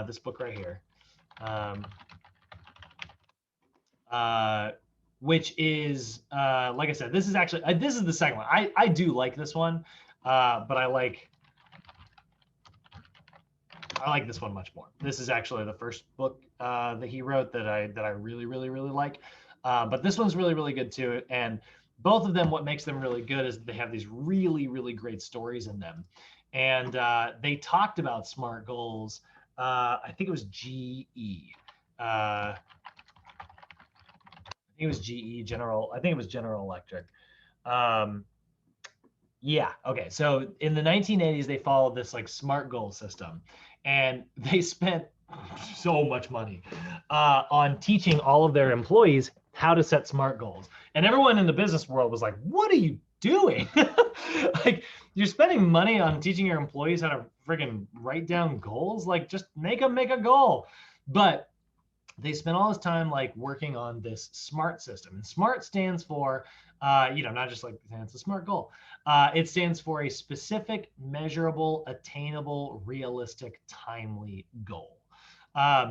this book right here, which is, like I said, this is actually, this is the second one. I do like this one, but I like this one much more. This is actually the first book that he wrote that I really, really, really like. But this one's really, really good too. And both of them, what makes them really good is they have these really, really great stories in them. And they talked about SMART goals. I think it was GE. I think it was GE General. I think it was General Electric. Yeah. Okay. So in the 1980s, they followed this like SMART goal system, and they spent so much money on teaching all of their employees how to set SMART goals. And everyone in the business world was like, "What are you doing? Like, you're spending money on teaching your employees how to friggin' write down goals? Like, just make them make a goal." But they spent all this time like working on this SMART system. And SMART stands for, not just like it's a SMART goal. It stands for a specific, measurable, attainable, realistic, timely goal.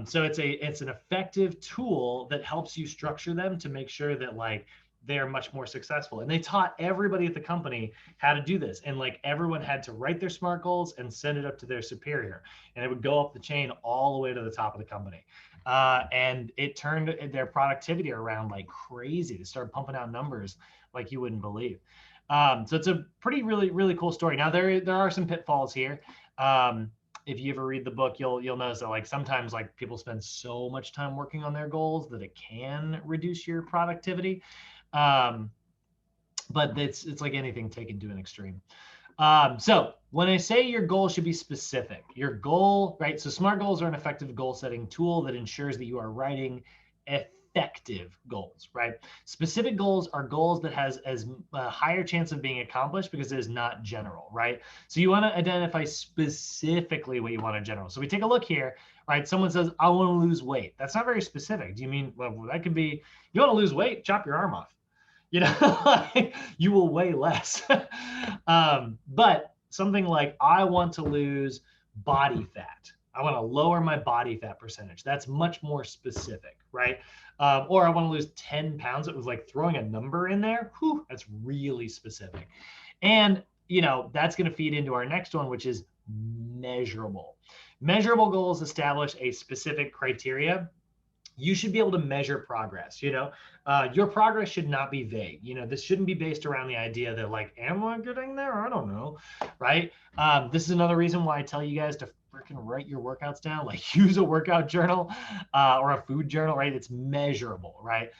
So it's an effective tool that helps you structure them to make sure that like they're much more successful. And they taught everybody at the company how to do this. And like everyone had to write their SMART goals and send it up to their superior. And it would go up the chain all the way to the top of the company. And it turned their productivity around like crazy. They started pumping out numbers like you wouldn't believe. So it's a pretty, really, really cool story. Now there are some pitfalls here. If you ever read the book, you'll notice that like sometimes like people spend so much time working on their goals that it can reduce your productivity. But it's like anything taken to an extreme. So when I say your goal should be specific, your goal, right? So SMART goals are an effective goal setting tool that ensures that you are writing effective goals, right? Specific goals are goals that has as a higher chance of being accomplished because it is not general, right? So you want to identify specifically what you want in general. So we take a look here, right? Someone says, "I want to lose weight." That's not very specific. Do you mean, well, that could be, you want to lose weight, chop your arm off. You will weigh less. But something like, "I want to lose body fat. I want to lower my body fat percentage." That's much more specific, right? Or I want to lose 10 pounds. It was like throwing a number in there. Whew, that's really specific. And, that's going to feed into our next one, which is measurable. Measurable goals establish a specific criteria. You should be able to measure progress. Your progress should not be vague. This shouldn't be based around the idea that like, am I getting there? I don't know, right? This is another reason why I tell you guys to freaking write your workouts down, like use a workout journal or a food journal, right? It's measurable, right?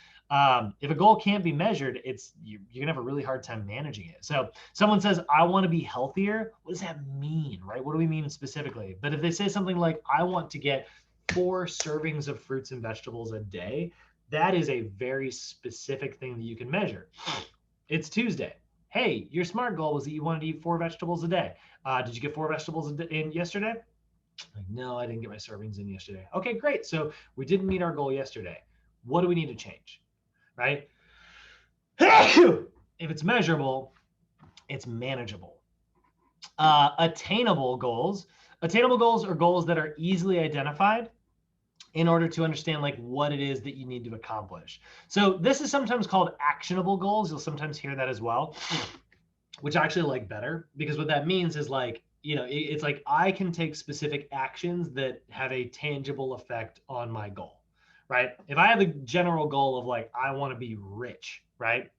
If a goal can't be measured, you're gonna have a really hard time managing it. So someone says, "I want to be healthier." What does that mean, right? What do we mean specifically? But if they say something like, "I want to get 4 servings of fruits and vegetables a day," that is a very specific thing that you can measure. It's Tuesday. Hey, your SMART goal was that you wanted to eat 4 vegetables a day. Did you get 4 vegetables in yesterday? Like, no, I didn't get my servings in yesterday. Okay, great. So we didn't meet our goal yesterday. What do we need to change, right? If it's measurable, it's manageable. Attainable goals. Attainable goals are goals that are easily identified in order to understand like what it is that you need to accomplish. So this is sometimes called actionable goals. You'll sometimes hear that as well, which I actually like better, because what that means is like, it's like I can take specific actions that have a tangible effect on my goal, right? If I have the general goal of like, I want to be rich, right?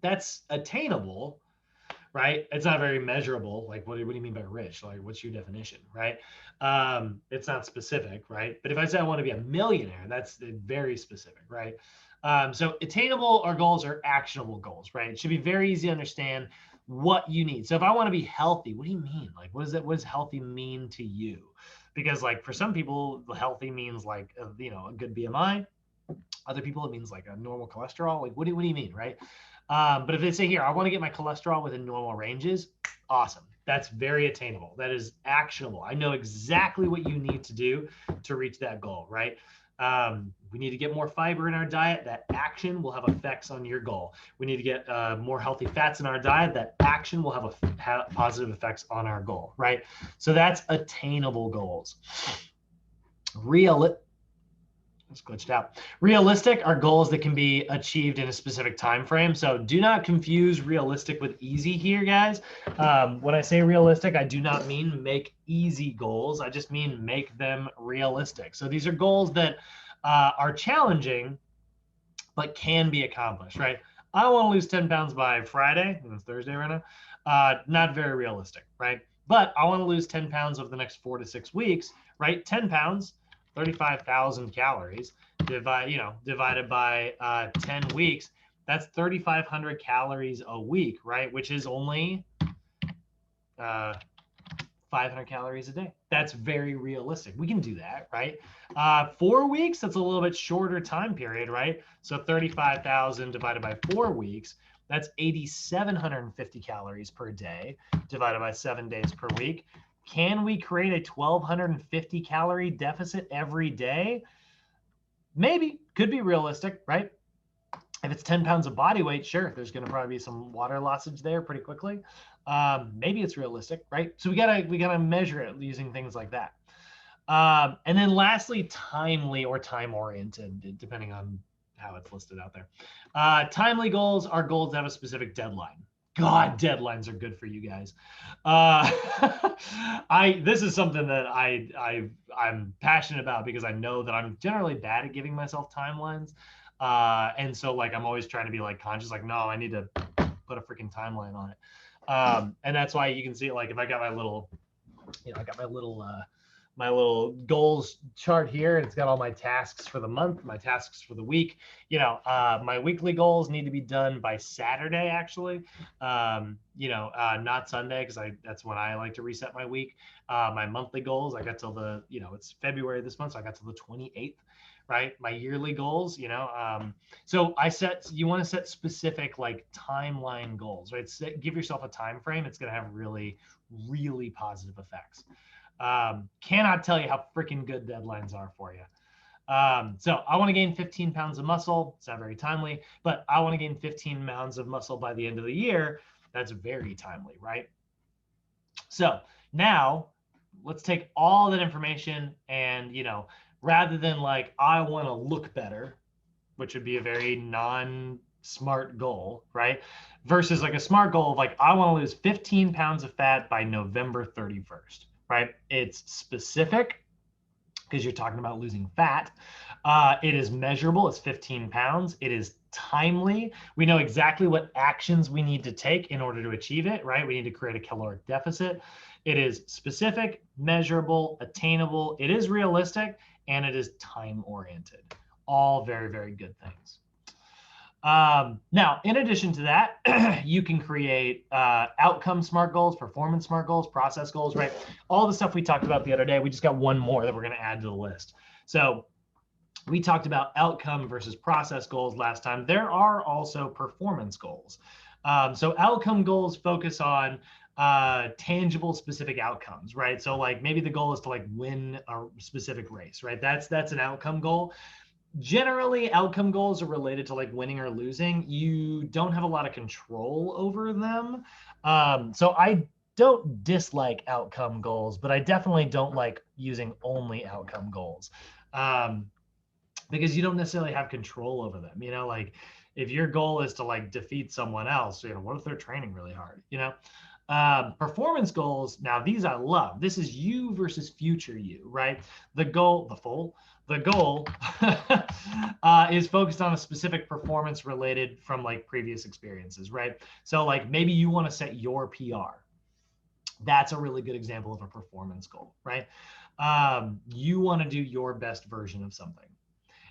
That's attainable, right? It's not very measurable. Like, what do you mean by rich? Like, what's your definition, right? It's not specific, right? But if I say I want to be a millionaire, that's very specific, right? So attainable goals are actionable goals, right? It should be very easy to understand what you need. So if I want to be healthy, what do you mean? Like, what does healthy mean to you? Because like for some people, healthy means like, a good BMI. Other people, it means like a normal cholesterol. Like, what do you mean, right? But if they say here, I want to get my cholesterol within normal ranges, awesome. That's very attainable. That is actionable. I know exactly what you need to do to reach that goal, right? We need to get more fiber in our diet. That action will have effects on your goal. We need to get more healthy fats in our diet. That action will have positive effects on our goal, right? So that's attainable goals. It's glitched out. Realistic are goals that can be achieved in a specific time frame. So do not confuse realistic with easy here, guys. When I say realistic, I do not mean make easy goals. I just mean make them realistic. So these are goals that are challenging, but can be accomplished, right? I want to lose 10 pounds by Friday. It's Thursday right now. Not very realistic, right? But I want to lose 10 pounds over the next 4 to 6 weeks, right? 10 pounds, 35,000 calories divided by 10 weeks. That's 3,500 calories a week, right? Which is only 500 calories a day. That's very realistic. We can do that, right? 4 weeks, that's a little bit shorter time period, right? So 35,000 divided by 4 weeks, that's 8,750 calories per day divided by 7 days per week. Can we create a 1,250 calorie deficit every day? Maybe. Could be realistic, right? If it's 10 pounds of body weight, sure, there's going to probably be some water lossage there pretty quickly. Maybe it's realistic, right? So we gotta measure it using things like that. And then lastly, timely or time-oriented, depending on how it's listed out there. Timely goals are goals that have a specific deadline. God, deadlines are good for you guys. This is something that I'm passionate about because I know that I'm generally bad at giving myself timelines. And so like I'm always trying to be like conscious, like, no, I need to put a freaking timeline on it. And that's why you can see like if I got my little, my little goals chart here, and it's got all my tasks for the month, my tasks for the week. My weekly goals need to be done by Saturday, actually. Not Sunday, because that's when I like to reset my week. My monthly goals, I got till it's February this month, so I got till the 28th. Right, my yearly goals, so you want to set specific like timeline goals, right? Give yourself a time frame. It's going to have really, really positive effects. Cannot tell you how freaking good deadlines are for you. So I want to gain 15 pounds of muscle. It's not very timely, but I want to gain 15 pounds of muscle by the end of the year. That's very timely, right? So now let's take all that information and, rather than like, I want to look better, which would be a very non-smart goal, right? Versus like a smart goal of like, I want to lose 15 pounds of fat by November 31st, right? It's specific because you're talking about losing fat. It is measurable. It's 15 pounds. It is timely. We know exactly what actions we need to take in order to achieve it, right? We need to create a caloric deficit. It is specific, measurable, attainable. It is realistic, and it is time-oriented. All very, very good things. Now, in addition to that, you can create outcome smart goals, performance smart goals, process goals, right? All the stuff we talked about the other day. We just got one more that we're going to add to the list. So we talked about outcome versus process goals last time. There are also performance goals. So outcome goals focus on tangible, specific outcomes, right? So like maybe the goal is to like win a specific race, right? That's an outcome goal. Generally, outcome goals are related to like winning or losing. You don't have a lot of control over them. So I don't dislike outcome goals, but I definitely don't like using only outcome goals because you don't necessarily have control over them. Like if your goal is to like defeat someone else, what if they're training really hard, Performance goals, now these I love. This is you versus future you, right? The goal is focused on a specific performance related from like previous experiences, right? So like maybe you want to set your PR. That's a really good example of a performance goal, right? You want to do your best version of something.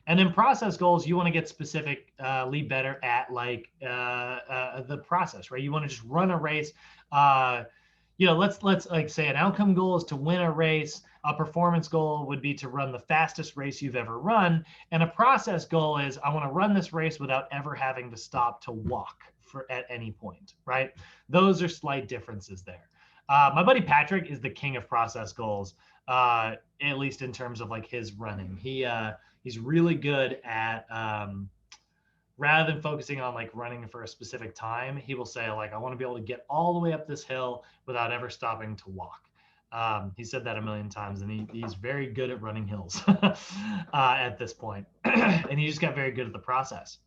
And then process goals, you want to get specifically better at like the process, right? You want to just run a race. Let's like say an outcome goal is to win a race. A performance goal would be to run the fastest race you've ever run. And a process goal is I want to run this race without ever having to stop to walk at any point, right? Those are slight differences there. My buddy Patrick is the king of process goals, at least in terms of like his running. He's really good at rather than focusing on like running for a specific time, he will say like, I want to be able to get all the way up this hill without ever stopping to walk. He said that a million times, and he's very good at running hills at this point. And he just got very good at the process,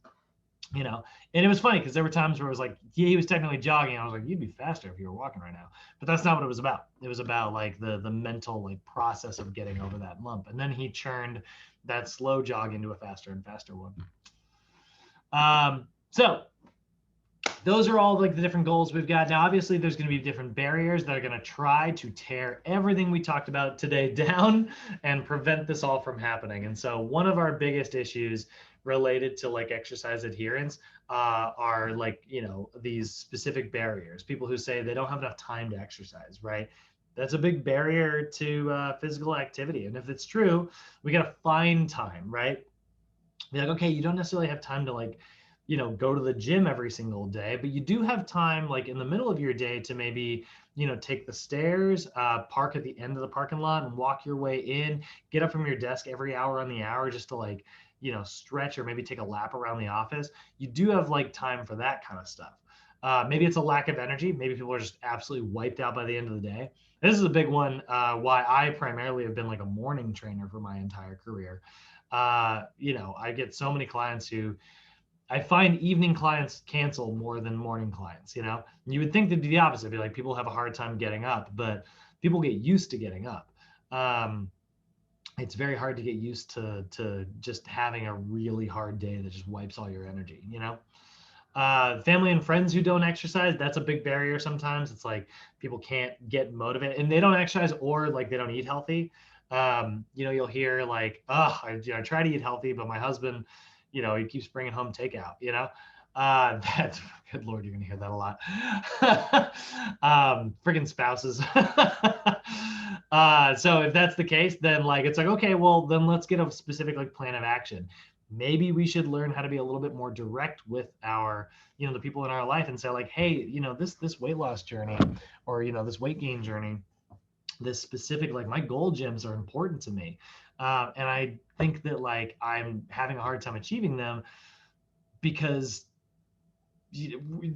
you know. And it was funny because there were times where it was like, yeah, he was technically jogging. I was like, you'd be faster if you were walking right now. But that's not what it was about. It was about like the mental like process of getting over that lump. And then he churned that slow jog into a faster and faster one. So those are all like the different goals we've got. Now, obviously, there's going to be different barriers that are going to try to tear everything we talked about today down and prevent this all from happening. And so one of our biggest issues related to like exercise adherence are like, you know, these specific barriers. People who say they don't have enough time to exercise, right? That's a big barrier to physical activity. And if it's true, we got to find time, right? Be like, okay, you don't necessarily have time to like, you know, go to the gym every single day, but you do have time like in the middle of your day to maybe, you know, take the stairs, park at the end of the parking lot and walk your way in, get up from your desk every hour on the hour just to like, you know, stretch or maybe take a lap around the office. You do have like time for that kind of stuff. Maybe it's a lack of energy. Maybe people are just absolutely wiped out by the end of the day. This is a big one, why I primarily have been like a morning trainer for my entire career. You know, I get so many clients who I find evening clients cancel more than morning clients, you know. You would think it'd be the opposite, be like people have a hard time getting up, but people get used to getting up. It's very hard to get used to just having a really hard day that just wipes all your energy, you know. Family and friends who don't exercise, that's a big barrier sometimes. It's like people can't get motivated and they don't exercise or like they don't eat healthy. You know, you'll hear like, oh, I try to eat healthy, but my husband, you know, he keeps bringing home takeout, you know. That's good Lord, you're gonna hear that a lot. Friggin' spouses. So if that's the case, then like it's like, okay, well then let's get a specific like plan of action. Maybe we should learn how to be a little bit more direct with our, you know, the people in our life and say like, hey, you know, this weight loss journey or, you know, this weight gain journey, this specific, like my goal gyms are important to me. And I think that like I'm having a hard time achieving them because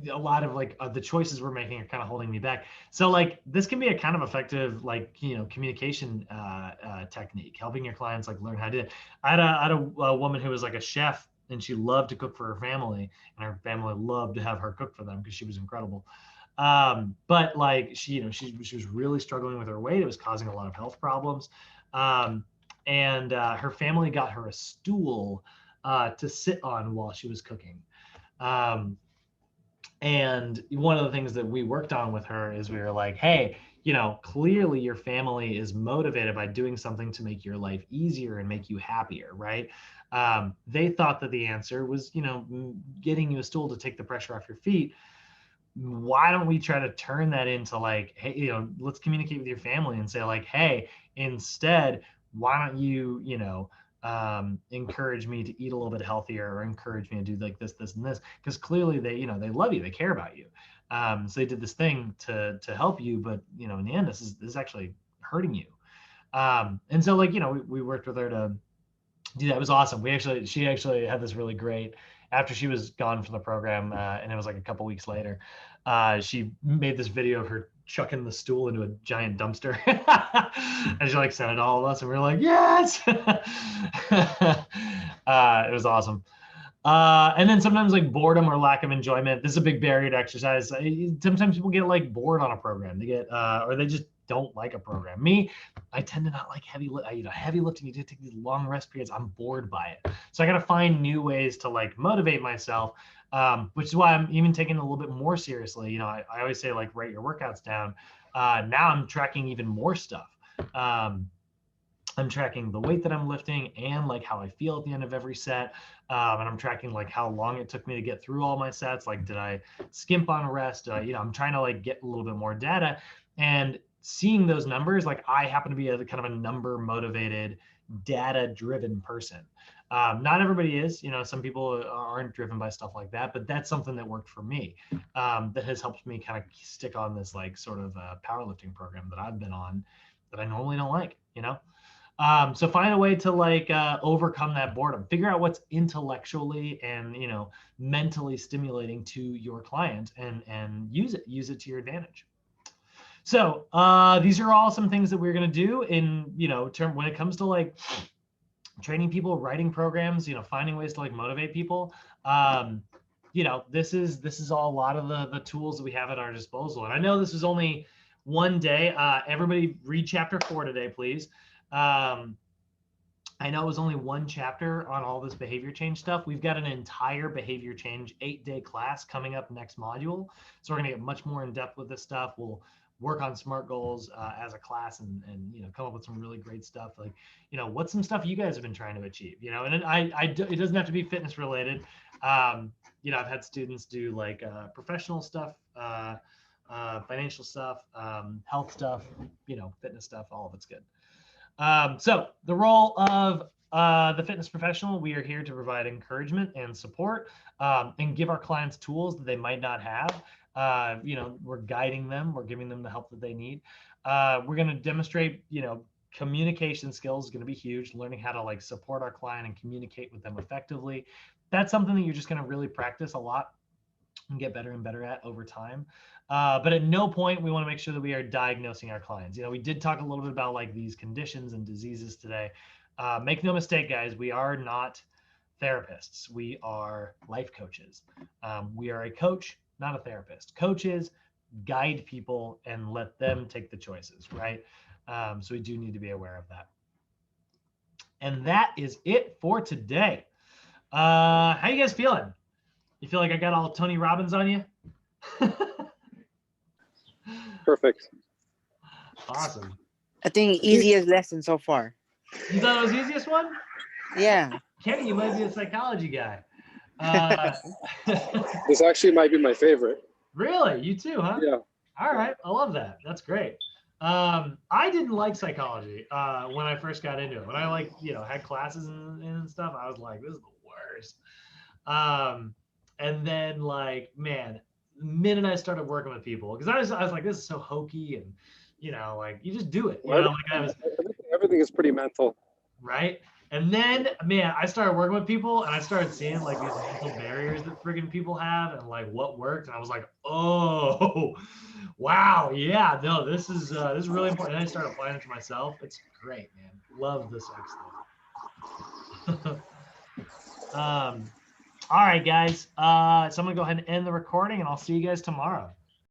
a lot of like the choices we're making are kind of holding me back. So like this can be a kind of effective like, you know, communication technique, helping your clients like learn how to do it. I had a woman who was like a chef and she loved to cook for her family and her family loved to have her cook for them because she was incredible. But like she, you know, she was really struggling with her weight. It was causing a lot of health problems. And her family got her a stool to sit on while she was cooking. And one of the things that we worked on with her is we were like, hey, you know, clearly your family is motivated by doing something to make your life easier and make you happier, right? They thought that the answer was, you know, getting you a stool to take the pressure off your feet. Why don't we try to turn that into like, hey, you know, let's communicate with your family and say like, hey, instead, why don't you, you know, encourage me to eat a little bit healthier or encourage me to do like this, and this, because clearly they, you know, they love you, they care about you. So they did this thing to help you, but you know, in the end, this is actually hurting you. And so like, you know, we worked with her to do that. It was awesome. She actually had this really great, after she was gone from the program, and it was like a couple weeks later, she made this video of her chucking the stool into a giant dumpster. And she like sent it to all of us and we were like, yes. It was awesome. And then sometimes like boredom or lack of enjoyment. This is a big barrier to exercise. Sometimes people get like bored on a program. They get, or they just don't like a program. Me, I tend to not like heavy lifting. You do take these long rest periods. I'm bored by it. So I got to find new ways to like motivate myself, which is why I'm even taking it a little bit more seriously. You know, I always say like, write your workouts down. Now I'm tracking even more stuff. I'm tracking the weight that I'm lifting and like how I feel at the end of every set. And I'm tracking like how long it took me to get through all my sets. Like, did I skimp on a rest? I'm trying to like get a little bit more data, and seeing those numbers. Like, I happen to be a kind of a number motivated, data driven person. Not everybody is, some people aren't driven by stuff like that, but that's something that worked for me. That has helped me kind of stick on this like sort of powerlifting program that I've been on that I normally don't like, So find a way to like overcome that boredom. Figure out what's intellectually and mentally stimulating to your client, and use it to your advantage. So these are all some things that we're going to do in term when it comes to like training people, writing programs, finding ways to like motivate people. This is all a lot of the tools that we have at our disposal. And I know this is only one day. Everybody read chapter 4 today, please. I know it was only one chapter on all this behavior change stuff. We've got an entire behavior change 8-day class coming up next module. So we're gonna get much more in depth with this stuff. We'll work on SMART goals as a class and come up with some really great stuff. Like, what's some stuff you guys have been trying to achieve, and it doesn't have to be fitness related. I've had students do like professional stuff, financial stuff, health stuff, fitness stuff, all of it's good. So the role of the fitness professional, we are here to provide encouragement and support and give our clients tools that they might not have. We're guiding them, we're giving them the help that they need. We're going to demonstrate, communication skills is going to be huge, learning how to like support our client and communicate with them effectively. That's something that you're just going to really practice a lot and get better and better at over time. But at no point we want to make sure that we are diagnosing our clients. We did talk a little bit about like these conditions and diseases today. Make no mistake, guys, we are not therapists. We are life coaches. We are a coach, not a therapist. Coaches guide people and let them take the choices, right? So we do need to be aware of that. And that is it for today. How you guys feeling? You feel like I got all Tony Robbins on you? Perfect. Awesome. I think easiest lesson so far. You thought it was the easiest one? Yeah. Kenny, you might be a psychology guy. This actually might be my favorite. Really? You too, huh? Yeah. All right. I love that. That's great. I didn't like psychology when I first got into it. When I had classes and stuff, I was like, this is the worst. And then like, man, the minute I started working with people, because I was like, this is so hokey, and like you just do it. Everything is pretty mental. Right. And then, man, I started working with people and I started seeing like these mental barriers that friggin' people have and like what worked. And I was like, oh, wow. Yeah, no, this is really important. And I started applying it to myself. It's great, man. Love this stuff. All right, guys. So I'm going to go ahead and end the recording and I'll see you guys tomorrow.